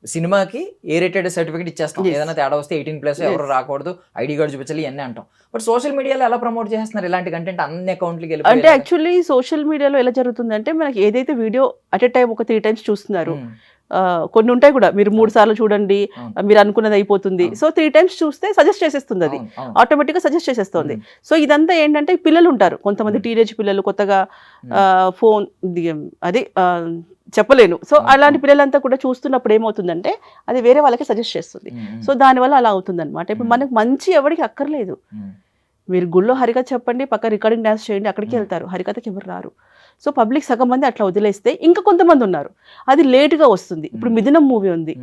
సినిమాకి ఏ రేటెడ్ సర్టిఫికేట్ ఇచ్చేస్తాం, ఏదైనా తేడా వస్తే 18+ ఎవరు రాకూడదు, ఐడి కార్డు చూపించాలి ఇవన్నీ అంటాం. బట్ సోషల్ మీడియాలో ఎలా ప్రమోట్ చేస్తున్నారు ఇలాంటి కంటెంట్ అన్ని అకౌంట్లకి వెళ్ళి? అంటే యాక్చువల్లీ సోషల్ మీడియాలో ఎలా జరుగుతుందంటే మనకి ఏదైతే వీడియో అట్ ఎ టైం ఒక 3 times చూస్తున్నారు, కొన్ని ఉంటాయి కూడా మీరు 3 సార్లు చూడండి మీరు అనుకున్నది అయిపోతుంది. సో 3 times చూస్తే సజెస్ట్ చేసేస్తుంది, అది ఆటోమేటిక్గా సజెస్ట్ చేసేస్తుంది. సో ఇదంతా ఏంటంటే పిల్లలు ఉంటారు, కొంతమంది టీనేజ్ పిల్లలు కొత్తగా ఫోన్ అదే చెప్పలేను. సో అలాంటి పిల్లలంతా కూడా చూస్తున్నప్పుడు ఏమవుతుందంటే అది వేరే వాళ్ళకి సజెస్ట్ చేస్తుంది. సో దానివల్ల అలా అవుతుంది అనమాట. ఇప్పుడు మనకు మంచి ఎవరికి అక్కర్లేదు. మీరు గుళ్ళో హరికథ చెప్పండి, పక్క రికార్డింగ్ డాన్స్ చేయండి, అక్కడికి వెళ్తారు, హరికథకి ఎవరు రారు. సో పబ్లిక్ సగం మంది అట్లా వదిలేస్తే ఇంకా కొంతమంది ఉన్నారు, అది లేటుగా వస్తుంది. ఇప్పుడు మిథునం మూవీ ఉంది,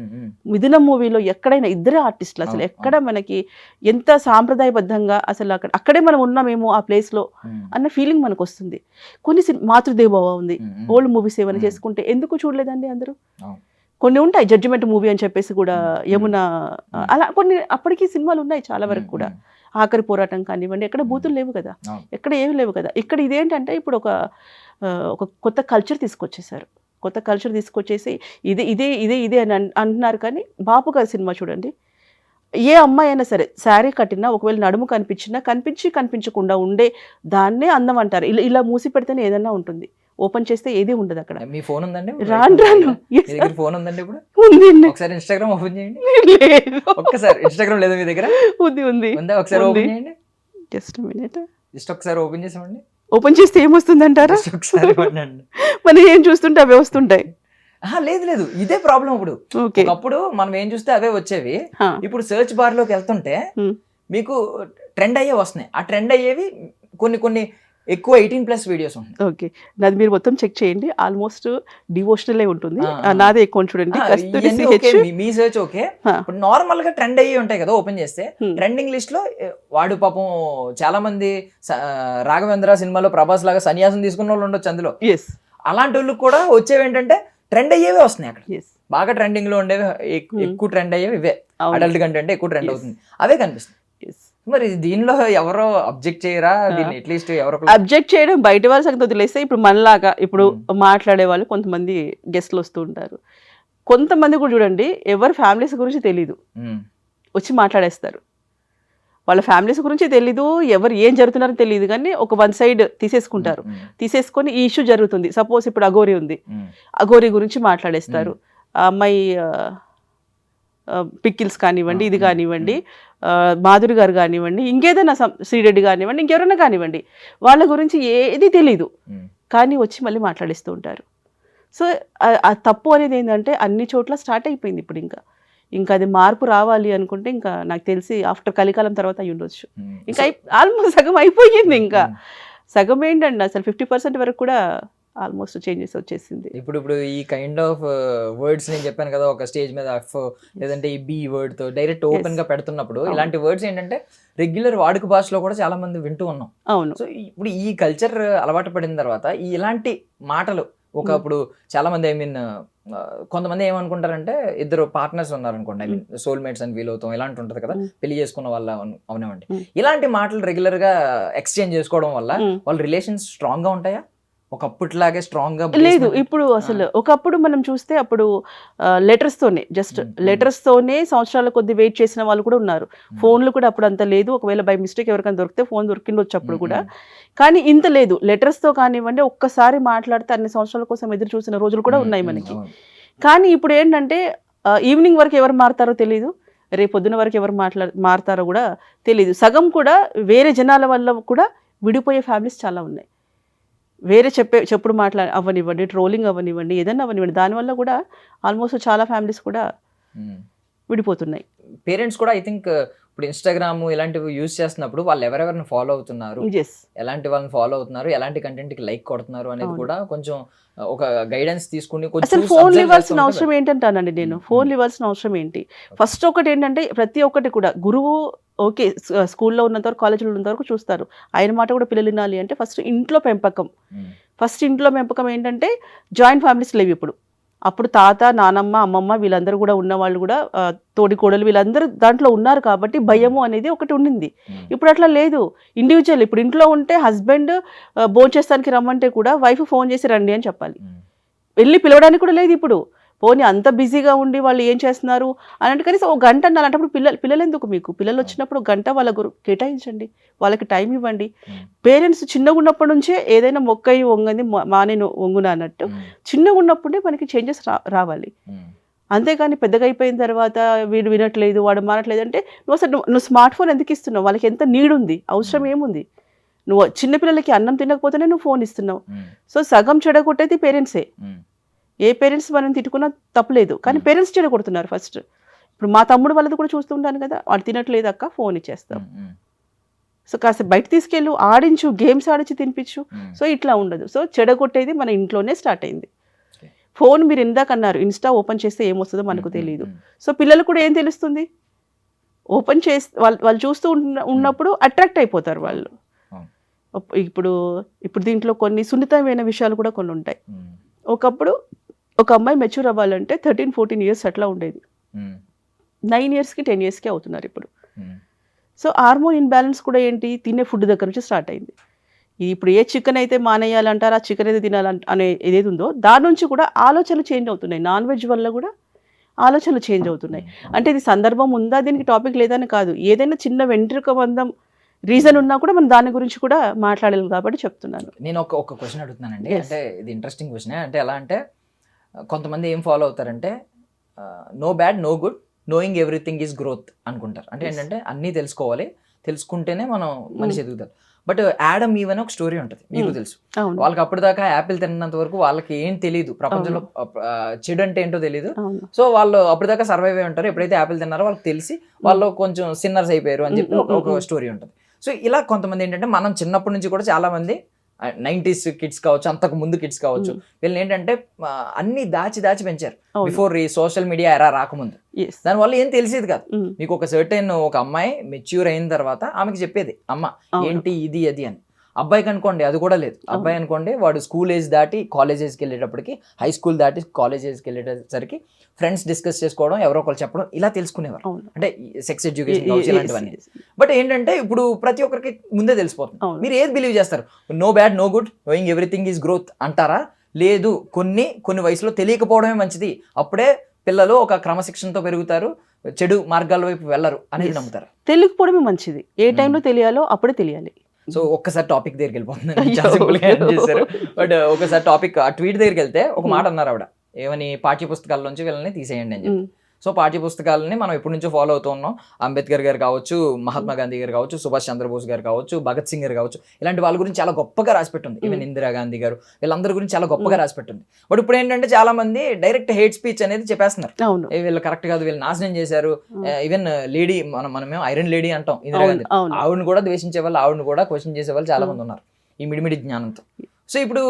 మిథునం మూవీలో ఎక్కడైనా ఇద్దరే ఆర్టిస్టులు, అసలు ఎక్కడ మనకి ఎంత సాంప్రదాయబద్ధంగా అసలు అక్కడే మనం ఉన్నామేమో ఆ ప్లేస్లో అన్న ఫీలింగ్ మనకు వస్తుంది. కొన్ని మాతృదేవోభవ ఉంది, ఓల్డ్ మూవీస్ ఏమైనా చేసుకుంటే ఎందుకు చూడలేదండి అందరూ? కొన్ని ఉంటాయి, జడ్జిమెంట్ మూవీ అని చెప్పేసి కూడా, యమున, అలా కొన్ని అప్పటికీ సినిమాలు ఉన్నాయి చాలా వరకు కూడా. ఆఖరి పోరాటం కానివ్వండి, ఎక్కడ బూతులు లేవు కదా, ఎక్కడ ఏమి లేవు కదా. ఇక్కడ ఇదేంటంటే ఇప్పుడు ఒక కొత్త కల్చర్ తీసుకొచ్చేసారు. కొత్త కల్చర్ తీసుకొచ్చేసి ఇదే అని అంటున్నారు. కానీ బాపు గారి సినిమా చూడండి, ఏ అమ్మాయి అయినా సరే శారీ కట్టినా ఒకవేళ నడుము కనిపించకుండా ఉండే దాన్నే అందం అంటారు. ఇలా మూసి పెడితేనే ఏదన్నా ఉంటుంది, ఓపెన్ చేస్తే ఏది ఉండదు అక్కడ. మీ ఫోన్ ఉందండి? రాను ఫోన్ ఉందండి ఇప్పుడు? ఉంది. ఒకసారి ఇన్స్టాగ్రామ్ ఓపెన్ చేయండి. ఒక్కసారి ఇన్స్టాగ్రామ్ లేదా మీ దగ్గర? ఉంది. ఒకసారి ఓపెన్ చేయండి. జస్ట్ మినిట్, జస్ట్ ఒకసారి ఓపెన్ చేసామండి. ఓపెన్ చేస్తే ఏమొస్తుంది అంటారా? ఒకసారి మనం ఏం చూస్తుంటే అవే వస్తుంటాయి. లేదు ఇదే ప్రాబ్లం. ఇప్పుడు ఒకప్పుడు మనం ఏం చూస్తే అవే వచ్చేవి, ఇప్పుడు సెర్చ్ బార్ లోకి వెళ్తుంటే మీకు ట్రెండ్ అయ్యే వస్తున్నాయి. ఆ ట్రెండ్ అయ్యేవి కొన్ని ఎక్కువ 18+ వీడియోస్ ఉంటాయి. ఓకే, నాది మీరు మొత్తం చెక్ చేయండి, ఆల్మోస్ట్ డివోషనల్ ఉంటుంది. నాదే ఎక్కువ చూడండి. కస్తూరి CH. మీ సర్చ్ ఓకే. ఇప్పుడు నార్మల్ గా ట్రెండ్ అయ్యి ఉంటాయి కదా, ఓపెన్ చేస్తే ట్రెండింగ్ లిస్ట్ లో వాడు పాపం చాలా మంది రాఘవేంద్ర సినిమాలో ప్రభాస్ లాగా సన్యాసం తీసుకున్న వాళ్ళు ఉండొచ్చు అందులో. అలాంటి వాళ్ళకి కూడా వచ్చేవి ఏంటంటే ట్రెండ్ అయ్యేవే వస్తున్నాయి అక్కడ. బాగా ట్రెండింగ్ లో ఉండేవి, ఎక్కువ ట్రెండ్ అయ్యేవి ఇవే. అడల్ట్ కంటెంట్ ఎక్కువ ట్రెండ్ అవుతుంది, అవే కనిపిస్తుంది. మరి దీనిలో ఎవరో అబ్జెక్ట్ చేయరా? దీన్ని అట్లీస్ట్ ఎవరో అబ్జెక్ట్ చేయడం బయట వాళ్ళ సంగతి వదిలేస్తే, ఇప్పుడు మనలాగా ఇప్పుడు మాట్లాడే వాళ్ళు కొంతమంది గెస్ట్లు వస్తూ ఉంటారు. కొంతమంది కూడా చూడండి, ఎవరి ఫ్యామిలీస్ గురించి తెలీదు, వచ్చి మాట్లాడేస్తారు. వాళ్ళ ఫ్యామిలీస్ గురించి తెలీదు, ఎవరు ఏం జరుగుతున్నారో తెలియదు, కానీ ఒక వన్ సైడ్ తీసేసుకుంటారు. తీసేసుకొని ఈ ఇష్యూ జరుగుతుంది, సపోజ్ ఇప్పుడు అఘోరి ఉంది, అఘోరి గురించి మాట్లాడేస్తారు. ఆ అమ్మాయి పిక్కిల్స్ కానివ్వండి, ఇది కానివ్వండి, మాధురి గారు కానివ్వండి, ఇంకేదైనా శ్రీరెడ్డి కానివ్వండి, ఇంకెవరైనా కానివ్వండి, వాళ్ళ గురించి ఏది తెలీదు, కానీ వచ్చి మళ్ళీ మాట్లాడిస్తూ ఉంటారు. సో ఆ తప్పు అనేది ఏంటంటే అన్ని చోట్ల స్టార్ట్ అయిపోయింది ఇప్పుడు. ఇంకా అది మార్పు రావాలి అనుకుంటే ఇంకా నాకు తెలిసి ఆఫ్టర్ కలికాలం తర్వాత అయ్యి ఉండొచ్చు. ఇంకా ఆల్మోస్ట్ సగం అయిపోయింది. ఇంకా సగం ఏంటండి, అసలు 50% వరకు కూడా ఆల్మోస్ట్ చేంజెస్ వచ్చేసింది. ఇప్పుడు ఈ కైండ్ ఆఫ్ వర్డ్స్ నేను చెప్పాను కదా, ఒక స్టేజ్ మీద అఫ్ లేదంటే ఈ బి వర్డ్ తో డైరెక్ట్ ఓపెన్ గా పెడుతున్నప్పుడు ఇలాంటి వర్డ్స్ ఏంటంటే రెగ్యులర్ వాడుక భాషలో కూడా చాలా మంది వింటూ ఉన్నాం. అవును. సో ఇప్పుడు ఈ కల్చర్ అలవాటు పడిన తర్వాత ఇలాంటి మాటలు ఒకప్పుడు చాలా మంది కొంతమంది ఏమనుకుంటారంటే, ఇద్దరు పార్ట్నర్స్ ఉన్నారనుకోండి, సోల్మేట్స్ అని ఫీల్ అవుతాం, ఇలాంటి ఉంటుంది కదా, పెళ్లి చేసుకున్న వాళ్ళ అవునండి, ఇలాంటి మాటలు రెగ్యులర్ గా ఎక్స్చేంజ్ చేసుకోవడం వల్ల వాళ్ళ రిలేషన్స్ స్ట్రాంగ్ గా ఉంటాయా? ఒకప్పటిలాగే స్ట్రాంగ్ గా లేదు. ఇప్పుడు అసలు ఒకప్పుడు మనం చూస్తే అప్పుడు లెటర్స్ తోనే, జస్ట్ లెటర్స్ తోనే సంవత్సరాల కొద్ది వెయిట్ చేసిన వాళ్ళు కూడా ఉన్నారు. ఫోన్లు కూడా అప్పుడు అంత లేదు, ఒకవేళ బై మిస్టేక్ ఎవరికైనా దొరికితే ఫోన్ దొరికిండొచ్చు అప్పుడు కూడా, కానీ ఇంత లేదు. లెటర్స్ తో కానివ్వండి, ఒక్కసారి మాట్లాడితే అన్ని సంవత్సరాల కోసం ఎదురు చూసిన రోజులు కూడా ఉన్నాయి మనకి. కానీ ఇప్పుడు ఏంటంటే ఈవినింగ్ వరకు ఎవరు మారుతారో తెలియదు, రేపు పొద్దున వరకు ఎవరు మారుతారో కూడా తెలియదు. సగం కూడా వేరే జనాల వల్ల కూడా విడిపోయే ఫ్యామిలీస్ చాలా ఉన్నాయి. వేరే చెప్పుడు అవ్వనివ్వండి, ట్రోలింగ్ అవ్వనివ్వండి, ఏదన్నా అవ్వనివ్వండి, దానివల్ల కూడా ఆల్మోస్ట్ చాలా ఫ్యామిలీస్ కూడా విడిపోతున్నాయి. పేరెంట్స్ కూడా ఐ థింక్ ఇప్పుడు ఇన్స్టాగ్రామ్ ఇలాంటివి యూజ్ చేస్తున్నప్పుడు వాళ్ళు ఎవరెవరిని ఫాలో అవుతున్నారు, ఎలాంటి వాళ్ళని ఫాలో అవుతున్నారు, ఎలాంటి కంటెంట్ కి లైక్ కొడుతున్నారు అనేది కూడా కొంచెం ఒక గైడెన్స్ తీసుకుని అసలు ఫోన్ ఇవ్వాల్సిన అవసరం ఏంటంటానండి నేను. ఫోన్ ఇవ్వాల్సిన అవసరం ఏంటి? ఫస్ట్ ఒకటి ఏంటంటే ప్రతి ఒక్కటి కూడా గురువు ఓకే, స్కూల్లో ఉన్నంత వరకు, కాలేజీలో ఉన్నంత వరకు చూస్తారు, ఆయన మాట కూడా పిల్లలు వినాలి అంటే ఫస్ట్ ఇంట్లో పెంపకం. ఫస్ట్ ఇంట్లో పెంపకం ఏంటంటే జాయింట్ ఫ్యామిలీస్ లేవు ఇప్పుడు. అప్పుడు తాత, నానమ్మ, అమ్మమ్మ వీళ్ళందరూ కూడా ఉన్నవాళ్ళు కూడా, తోడి కోడలు వీళ్ళందరూ దాంట్లో ఉన్నారు కాబట్టి భయము అనేది ఒకటి ఉండింది. ఇప్పుడు అట్లా లేదు, ఇండివిజువల్. ఇప్పుడు ఇంట్లో ఉంటే హస్బెండ్ భోంచేస్తానికి రమ్మంటే కూడా వైఫ్ ఫోన్ చేసి రండి అని చెప్పాలి, వెళ్ళి పిలవడానికి కూడా లేదు ఇప్పుడు. పోనీ అంత బిజీగా ఉండి వాళ్ళు ఏం చేస్తున్నారు అని అంటే కనీసం ఒక గంట అన్న. అలాంటప్పుడు పిల్లలు ఎందుకు మీకు? పిల్లలు వచ్చినప్పుడు గంట వాళ్ళ కేటాయించండి, వాళ్ళకి టైం ఇవ్వండి. పేరెంట్స్ చిన్నగా ఉన్నప్పటి నుంచే ఏదైనా మొక్కయి వంగంది మానేను వంగున అన్నట్టు చిన్నగా ఉన్నప్పుడే మనకి చేంజెస్ రావాలి. అంతేకాని పెద్దగా అయిపోయిన తర్వాత వీడు వినట్లేదు, వాడు మానట్లేదు అంటే నువ్వు స్మార్ట్ ఫోన్ ఎందుకు ఇస్తున్నావు? వాళ్ళకి ఎంత నీడ్ ఉంది, అవసరం ఏముంది? నువ్వు చిన్నపిల్లలకి అన్నం తినకపోతేనే నువ్వు ఫోన్ ఇస్తున్నావు. సో సగం చెడగొట్టేది పేరెంట్సే. ఏ పేరెంట్స్ మనం తిట్టుకున్నా తప్పలేదు, కానీ పేరెంట్స్ చెడగొడుతున్నారు ఫస్ట్. ఇప్పుడు మా తమ్ముడు వాళ్ళది కూడా చూస్తూ ఉంటాను కదా, వాడు తినట్లేదు అక్క ఫోన్ ఇచ్చేస్తాం. సో కాస్త బయట తీసుకెళ్ళు, ఆడించు, గేమ్స్ ఆడించి తినిపించు. సో ఇట్లా ఉండదు. సో చెడగొట్టేది మన ఇంట్లోనే స్టార్ట్ అయింది. ఫోన్ మీరు ఇందాక అన్నారు, ఇన్స్టా ఓపెన్ చేస్తే ఏమొస్తుందో మనకు తెలియదు. సో పిల్లలు కూడా ఏం తెలుస్తుంది? ఓపెన్ చేసి వాళ్ళు చూస్తూ ఉన్నప్పుడు అట్రాక్ట్ అయిపోతారు వాళ్ళు. ఇప్పుడు దీంట్లో కొన్ని సున్నితమైన విషయాలు కూడా కొన్ని ఉంటాయి. ఒకప్పుడు ఒక అమ్మాయి మెచ్యూర్ అవ్వాలంటే 13-14 ఇయర్స్ అట్లా ఉండేది. 9 ఇయర్స్కి 10 ఇయర్స్కి అవుతున్నారు ఇప్పుడు. సో హార్మోన్ ఇన్బ్యాలెన్స్ కూడా ఏంటి, తినే ఫుడ్ దగ్గర నుంచి స్టార్ట్ అయింది. ఇప్పుడు ఏ చికెన్ అయితే మానేయాలంటారా, ఆ చికెన్ అయితే తినాలంటే ఏదేది ఉందో దాని నుంచి కూడా ఆలోచనలు చేంజ్ అవుతున్నాయి. నాన్ వెజ్ వల్ల కూడా ఆలోచనలు చేంజ్ అవుతున్నాయి. అంటే ఇది సందర్భం ఉందా, దీనికి టాపిక్ లేదని కాదు, ఏదైనా చిన్న వెంట్రుక బంధం రీజన్ ఉన్నా కూడా మనం దాని గురించి కూడా మాట్లాడాలి కాబట్టి చెప్తున్నాను. నేను ఒక క్వశ్చన్ అడుగుతున్నానండి, అంటే ఇది ఇంట్రెస్టింగ్ క్వశ్చన్. అంటే ఎలా అంటే కొంతమంది ఏం ఫాలో అవుతారంటే no bad no good knowing everything is growth అనుకుంటారు. అంటే ఏంటంటే అన్నీ తెలుసుకోవాలి, తెలుసుకుంటేనే మనం మనిషి ఎదుగుతారు. బట్ యాడమ్ ఈవ్ అని ఒక స్టోరీ ఉంటుంది, మీకు తెలుసు. వాళ్ళకి అప్పటిదాకా యాపిల్ తిన్నంత వరకు వాళ్ళకి ఏం తెలియదు, ప్రపంచంలో చెడు అంటే ఏంటో తెలియదు. సో వాళ్ళు అప్పటిదాకా సర్వైవ్ అయి ఉంటారు. ఎప్పుడైతే యాపిల్ తిన్నారో వాళ్ళకి తెలిసి వాళ్ళు కొంచెం సిన్నర్స్ అయిపోయారు అని చెప్పి ఒక స్టోరీ ఉంటుంది. సో ఇలా కొంతమంది ఏంటంటే మనం చిన్నప్పటి నుంచి కూడా చాలా మంది 90s కిడ్స్ కావచ్చు, అంతకు ముందు కిడ్స్ కావచ్చు, వీళ్ళని ఏంటంటే అన్ని దాచి దాచి పెంచారు బిఫోర్ ఈ సోషల్ మీడియా ఎరా రాకముందు. దానివల్ల ఏం తెలిసేది కాదు. మీకు ఒక సర్టెన్ ఒక అమ్మాయి మెచ్యూర్ అయిన తర్వాత ఆమెకి చెప్పేది అమ్మ ఏంటి ఇది అది అని. అబ్బాయికి అనుకోండి అది కూడా లేదు. అబ్బాయి అనుకోండి వాడు స్కూల్ ఏజ్ దాటి కాలేజ్ ఏజ్కి వెళ్ళేటప్పటికి, హై స్కూల్ దాటి కాలేజ్ ఏజ్కి వెళ్ళేసరికి ఫ్రెండ్స్ డిస్కస్ చేసుకోవడం, ఎవరో ఒకరు చెప్పడం, ఇలా తెలుసుకునేవారు. అంటే సెక్స్ ఎడ్యుకేషన్ కావచ్చు ఇలాంటివన్నీ. బట్ ఏంటంటే ఇప్పుడు ప్రతి ఒక్కరికి ముందే తెలిసిపోతుంది. మీరు ఏది బిలీవ్ చేస్తారు? No bad no good knowing everything is growth అంటారా? లేదు, కొన్ని వయసులో తెలియకపోవడమే మంచిది, అప్పుడే పిల్లలు ఒక క్రమశిక్షణతో పెరుగుతారు, చెడు మార్గాల వైపు వెళ్ళరు అనేది నమ్ముతారు. తెలియకపోవడమే మంచిది. ఏ టైంలో తెలియాలో అప్పుడే తెలియాలి. సో ఒక్కసారి టాపిక్ దగ్గరికి వెళ్ళిపోతుంది. బట్ ఒకసారి టాపిక్ ఆ ట్వీట్ దగ్గరికి వెళ్తే ఒక మాట అన్నారు ఆవిడ, ఏమని, పాఠ్య పుస్తకాల్లోంచి వీళ్ళని తీసేయండి అని చెప్పి. సో పాఠ్య పుస్తకాలని మనం ఎప్పటి నుంచో ఫాలో అవుతూ ఉన్నాం. అంబేద్కర్ గారు కావచ్చు, మహాత్మా గాంధీ గారు కావచ్చు, సుభాష్ చంద్రబోస్ గారు కావచ్చు, భగత్ సింగ్ గారు కావచ్చు, ఇలాంటి వాళ్ళ గురించి చాలా గొప్పగా రాసిపెట్టుంది. ఈవెన్ ఇందిరా గాంధీ గారు, వీళ్ళందరి గురించి చాలా గొప్పగా రాసిపెట్టుంది. బట్ ఇప్పుడు ఏంటంటే చాలా మంది డైరెక్ట్ హేట్ స్పీచ్ అనేది చెప్పేస్తున్నారు. వీళ్ళు కరెక్ట్ కాదు, వీళ్ళు నాశనం చేశారు. ఈవెన్ లేడీ, మనమేమో ఐరన్ లేడీ అంటాం ఇందిరా గాంధీ, ఆవిడని కూడా ద్వేషించే వాళ్ళు, ఆవిడని కూడా క్వశ్చన్ చేసే వాళ్ళు చాలా మంది ఉన్నారు ఈ మిడిమిడి జ్ఞానంతో. సో ఇప్పుడు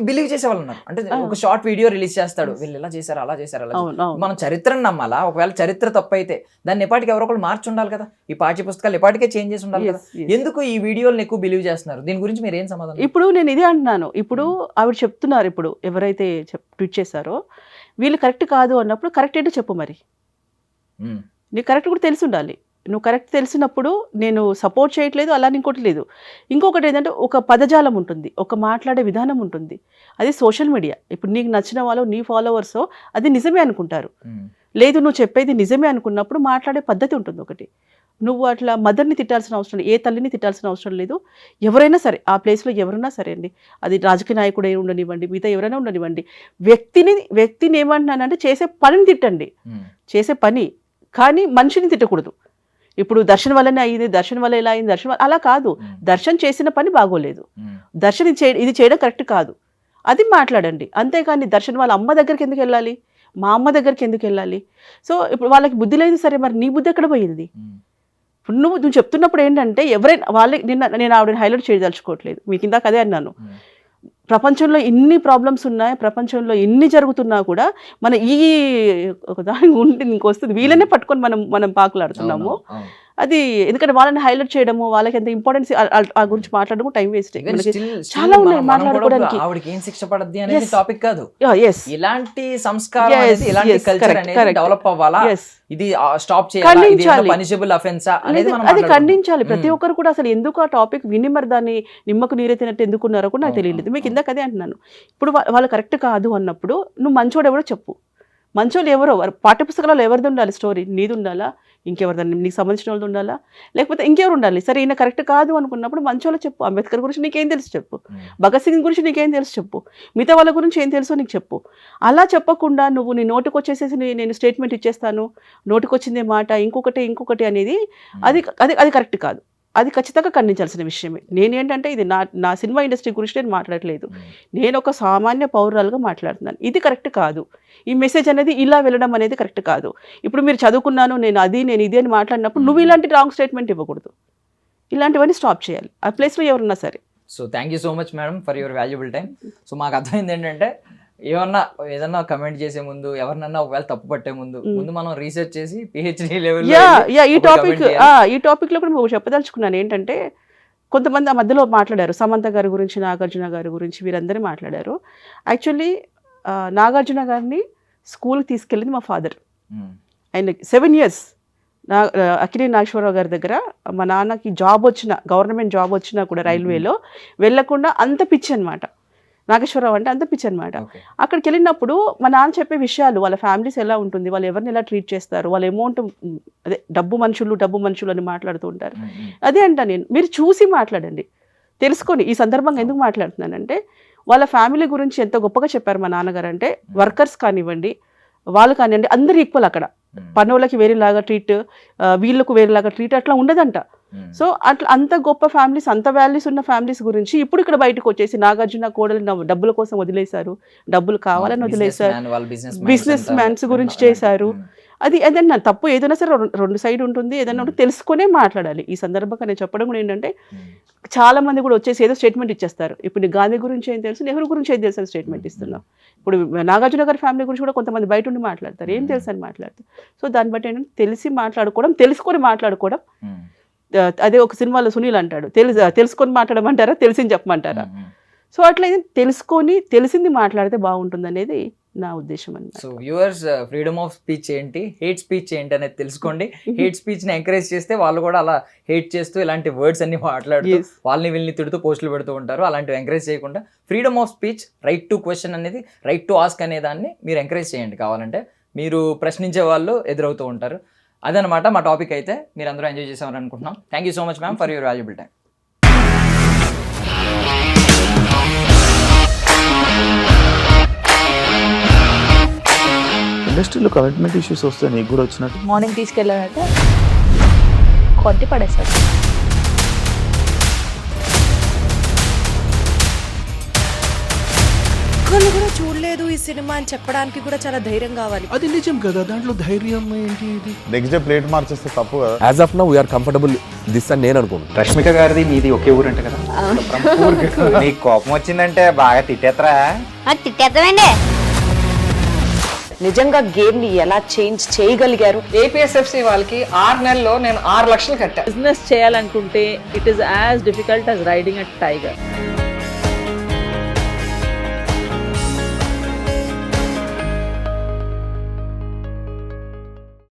బిలీవ్ చేసే వాళ్ళు ఉన్నారు. అంటే ఒక షార్ట్ వీడియో రిలీజ్ చేస్తాడు, వీళ్ళు ఇలా చేశారు అలా చేశారు అలా. మనం చరిత్రను నమ్మాలా? ఒకవేళ చరిత్ర తప్పు అయితే దాన్ని ఎప్పటికి ఎవరో ఒకరు మార్చి ఉండాలి కదా. ఈ పాఠ్య పుస్తకాలు ఎప్పటికే చేంజ్ చేసి ఉండాలి కదా. ఎందుకు ఈ వీడియోలను ఎక్కువ బిలీవ్ చేస్తున్నారు? దీని గురించి మీరు ఏం సమాధానం? ఇప్పుడు నేను ఇదే అంటున్నాను. ఇప్పుడు ఆవిడ చెప్తున్నారు, ఇప్పుడు ఎవరైతే ట్వీట్ చేశారో వీళ్ళు కరెక్ట్ కాదు అన్నప్పుడు కరెక్ట్ ఏంటో చెప్పు. మరి నీకు కరెక్ట్ కూడా తెలిసి ఉండాలి. నువ్వు కరెక్ట్ తెలిసినప్పుడు నేను సపోర్ట్ చేయట్లేదు అలా ఇంకోటి లేదు. ఇంకొకటి ఏంటంటే ఒక పదజాలం ఉంటుంది, ఒక మాట్లాడే విధానం ఉంటుంది. అది సోషల్ మీడియా. ఇప్పుడు నీకు నచ్చిన వాళ్ళు, నీ ఫాలోవర్స్ అది నిజమే అనుకుంటారు. లేదు, నువ్వు చెప్పేది నిజమే అనుకున్నప్పుడు మాట్లాడే పద్ధతి ఉంటుంది ఒకటి. నువ్వు అట్లా మదర్ని తిట్టాల్సిన అవసరం లేదు, ఏ తల్లిని తిట్టాల్సిన అవసరం లేదు. ఎవరైనా సరే ఆ ప్లేస్లో ఎవరైనా సరే అండి, అది రాజకీయ నాయకుడు ఉండనివ్వండి, మిగతా ఎవరైనా ఉండనివ్వండి, వ్యక్తిని ఏమంటున్నానంటే చేసే పనిని తిట్టండి, చేసే పని, కానీ మనిషిని తిట్టకూడదు. ఇప్పుడు దర్శన్ వల్లనే అయింది, దర్శన్ వల్ల ఎలా అయింది, దర్శన్ అలా కాదు. దర్శన్ చేసిన పని బాగోలేదు, దర్శన్ ఇది చేయడం కరెక్ట్ కాదు, అది మాట్లాడండి. అంతేకాని దర్శన్ వాళ్ళ అమ్మ దగ్గరికి ఎందుకు వెళ్ళాలి, మా అమ్మ దగ్గరికి ఎందుకు వెళ్ళాలి? సో ఇప్పుడు వాళ్ళకి బుద్ధి లేదు, సరే మరి నీ బుద్ధి ఎక్కడ పోయింది? ఇప్పుడు నువ్వు చెప్తున్నప్పుడు ఏంటంటే ఎవరైనా వాళ్ళకి నేను ఆవిడని హైలైట్ చేయదలుచుకోవట్లేదు. మీకు ఇందాక అదే అన్నాను, ప్రపంచంలో ఇన్ని ప్రాబ్లమ్స్ ఉన్నాయి, ప్రపంచంలో ఇన్ని జరుగుతున్నా కూడా మన ఈ ఒక దాని ఉంటే ఇంకొస్తుంది, వీళ్ళనే పట్టుకొని మనం పాకులాడుతున్నాము. అది ఎందుకంటే వాళ్ళని హైలైట్ చేయడము, వాళ్ళకి ఎంత ఇంపార్టెన్స్ ఆ గురించి మాట్లాడము టైం వేస్ట్. చాలా ఉన్నాయి మాట్లాడుకోవడానికి. ఆవిడకి ఏం శిక్ష పడద్ది అనేది టాపిక్ కాదు. ఇలాంటి సంస్కారం, ఇలాంటి కల్చర్ అనేది డెవలప్ అవ్వాలా, ఇది స్టాప్ చేయాలి, ఇది పనిషబుల్ ఆఫెన్స్ అనేది అది ఖండించాలి ప్రతి ఒక్కరు కూడా. అసలు ఎందుకు ఆ టాపిక్ విని మరి దాన్ని నిమ్మకు నీరెత్తినట్టు ఎందుకున్నారో కూడా నాకు తెలియలేదు. మీకు ఇందాక అదే అంటున్నాను. ఇప్పుడు వాళ్ళు కరెక్ట్ కాదు అన్నప్పుడు నువ్వు మంచోడు ఎవరో చెప్పు. మంచోళ్ళు ఎవరో పాఠ్యపుస్తకాలలో ఎవరిది ఉండాలి స్టోరీ? నీది ఉండాలా, ఇంకెవరిదాన్ని నీకు సంబంధించిన వాళ్ళది ఉండాలా, లేకపోతే ఇంకెవరు ఉండాలి? సరే ఈయన కరెక్ట్ కాదు అనుకున్నప్పుడు మంచోళ్ళు చెప్పు. అంబేద్కర్ గురించి నీకేం తెలుసు చెప్పు, భగత్ సింగ్ గురించి నీకేం తెలుసు చెప్పు, మిగతా వాళ్ళ గురించి ఏం తెలుసో నీకు చెప్పు. అలా చెప్పకుండా నువ్వు నీ నోటికి వచ్చేసేసి నేను స్టేట్మెంట్ ఇచ్చేస్తాను, నోటికి వచ్చిందే మాట, ఇంకొకటి అనేది అది కరెక్ట్ కాదు. అది ఖచ్చితంగా ఖండించాల్సిన విషయమే. నేనేంటంటే ఇది నా సినిమా ఇండస్ట్రీ గురించి నేను మాట్లాడలేదు, నేను ఒక సామాన్య పౌరురాలుగా మాట్లాడుతున్నాను. ఇది కరెక్ట్ కాదు. ఈ మెసేజ్ అనేది ఇలా వెళ్ళడం అనేది కరెక్ట్ కాదు. ఇప్పుడు మీరు చదువుకున్నాను, నేను ఇది అని మాట్లాడినప్పుడు నువ్వు ఇలాంటి రాంగ్ స్టేట్మెంట్ ఇవ్వకూడదు. ఇలాంటివన్నీ స్టాప్ చేయాలి ఆ ప్లేస్లో ఎవరున్నా సరే. So thank you so much madam for your valuable time. So మాకు అర్థమైంది ఏంటంటే ఏదన్నా కమెంట్ చేసే ముందు, ఎవరినన్నా ఒకవేళ తప్పు పట్టే ముందు మనం రీసెర్చ్ చేసి PhD లెవెల్ ఈ టాపిక్ లో కూడా మేము చెప్పదలుచుకున్నాను ఏంటంటే, కొంతమంది ఆ మధ్యలో మాట్లాడారు, సమంత గారి గురించి, నాగార్జున గారి గురించి, వీరందరూ మాట్లాడారు. యాక్చువల్లీ నాగార్జున గారిని స్కూల్కి తీసుకెళ్ళింది మా ఫాదర్. ఆయన 7 years అక్కినేని నాగేశ్వరరావు గారి దగ్గర మా నాన్నకి గవర్నమెంట్ జాబ్ వచ్చినా కూడా రైల్వేలో వెళ్ళకుండా అంత పిచ్చి అనమాట. నాగేశ్వరరావు అంటే అంత పిచ్చి అనమాట. అక్కడికి వెళ్ళినప్పుడు మా నాన్న చెప్పే విషయాలు, వాళ్ళ ఫ్యామిలీస్ ఎలా ఉంటుంది, వాళ్ళు ఎవరిని ఎలా ట్రీట్ చేస్తారు, వాళ్ళ అమౌంట్ అదే డబ్బు మనుషులు అని మాట్లాడుతూ ఉంటారు. అదే అంట నేను, మీరు చూసి మాట్లాడండి, తెలుసుకొని. ఈ సందర్భంగా ఎందుకు మాట్లాడుతున్నానంటే, వాళ్ళ ఫ్యామిలీ గురించి ఎంత గొప్పగా చెప్పారు మా నాన్నగారు అంటే, వర్కర్స్ కానివ్వండి, వాళ్ళు కానివ్వండి, అందరు ఈక్వల్. అక్కడ పనోళ్ళకి వేరేలాగా ట్రీట్, వీళ్ళకు వేరేలాగా ట్రీట్ అట్లా ఉండదంట. సో అట్లా అంత గొప్ప ఫ్యామిలీస్, అంత వాల్యూస్ ఉన్న ఫ్యామిలీస్ గురించి ఇప్పుడు ఇక్కడ బయటకు వచ్చేసి నాగార్జున కోడలు డబ్బుల కోసం వదిలేశారు, డబ్బులు కావాలని వదిలేశారు, బిజినెస్ మ్యాన్స్ గురించి చేశారు. అది ఏదన్నా తప్పు ఏదైనా సరే రెండు సైడ్ ఉంటుంది, ఏదైనా ఉంటే తెలుసుకునే మాట్లాడాలి. ఈ సందర్భంగా నేను చెప్పడం కూడా ఏంటంటే, చాలా మంది కూడా వచ్చేసి ఏదో స్టేట్మెంట్ ఇచ్చేస్తారు. ఇప్పుడు నీకు గాంధీ గురించి ఏం తెలుసు, నెహ్రూ గురించి ఏం తెలుసు అని స్టేట్మెంట్ ఇస్తున్నావు. ఇప్పుడు నాగార్జున గారి ఫ్యామిలీ గురించి కూడా కొంతమంది బయట ఉండి మాట్లాడతారు, ఏం తెలుసు అని మాట్లాడతారు. సో దాన్ని బట్టి ఏంటంటే తెలిసి మాట్లాడుకోవడం, తెలుసుకొని మాట్లాడుకోవడం. అదే ఒక సినిమాలో సునీల్ అంటాడు, తెలుసుకొని మాట్లాడమంటారా, తెలిసింది చెప్పమంటారా. సో అట్లయితే తెలుసుకొని తెలిసింది మాట్లాడితే బాగుంటుంది అనేది నా ఉద్దేశం అన్నమాట. So viewers, freedom of speech ఏంటి, హేట్ స్పీచ్ ఏంటి అనేది తెలుసుకోండి. హేట్ స్పీచ్ని ఎంకరేజ్ చేస్తే వాళ్ళు కూడా అలా హేట్ చేస్తూ ఇలాంటి వర్డ్స్ అన్ని మాట్లాడుతూ వాళ్ళని వీళ్ళని తిడుతూ పోస్టులు పెడుతూ ఉంటారు. అలాంటివి ఎంకరేజ్ చేయకుండా freedom of speech, right to question అనేది, రైట్ టు ఆస్క్ అనే దాన్ని మీరు ఎంకరేజ్ చేయండి. కావాలంటే మీరు ప్రశ్నించే వాళ్ళు ఎదురవుతూ ఉంటారు. అదనమాట మా టాపిక్. అయితే మీరు అందరూ ఎంజాయ్ చేసామని అనుకుంటున్నాం. Thank you so much ma'am for your valuable time. ఇండస్ట్రీలో కమిట్మెంట్ ఇష్యూస్ వస్తే నీకు కూడా వచ్చినట్టు? మార్నింగ్ తీసుకెళ్ళారంటే కొట్టి పడేశారు. ఒక్కళ్ళు కూడా చూడలేదు ఈ సినిమా అని చెప్పడానికి కూడా చాలా ధైర్యం కావాలి. అది నిజం కదా, దాంట్లో ధైర్యం ఏంటి? ఇది నెక్స్ట్ డే ప్లేట్ మార్చేస్తే తప్పు కదా. As of now we are comfortable this అని నేను అనుకుంటున్నాను. రష్మిక గారిది మీది ఒకే ఊరు అంట కదా? నీకు కోపం వచ్చిందంటే బాగా తిట్టేత్తరా? తిట్టేద్దామండి. నిజంగా గేమ్ ని ఎలా చేంజ్ చేయగలిగారు? ఏపీఎస్ఎఫ్సి వాళ్ళకి 6 నెలల్లో నేను 6 లక్షలు కట్టా. బిజినెస్ చేయాలనుకుంటే it is as difficult as riding a tiger.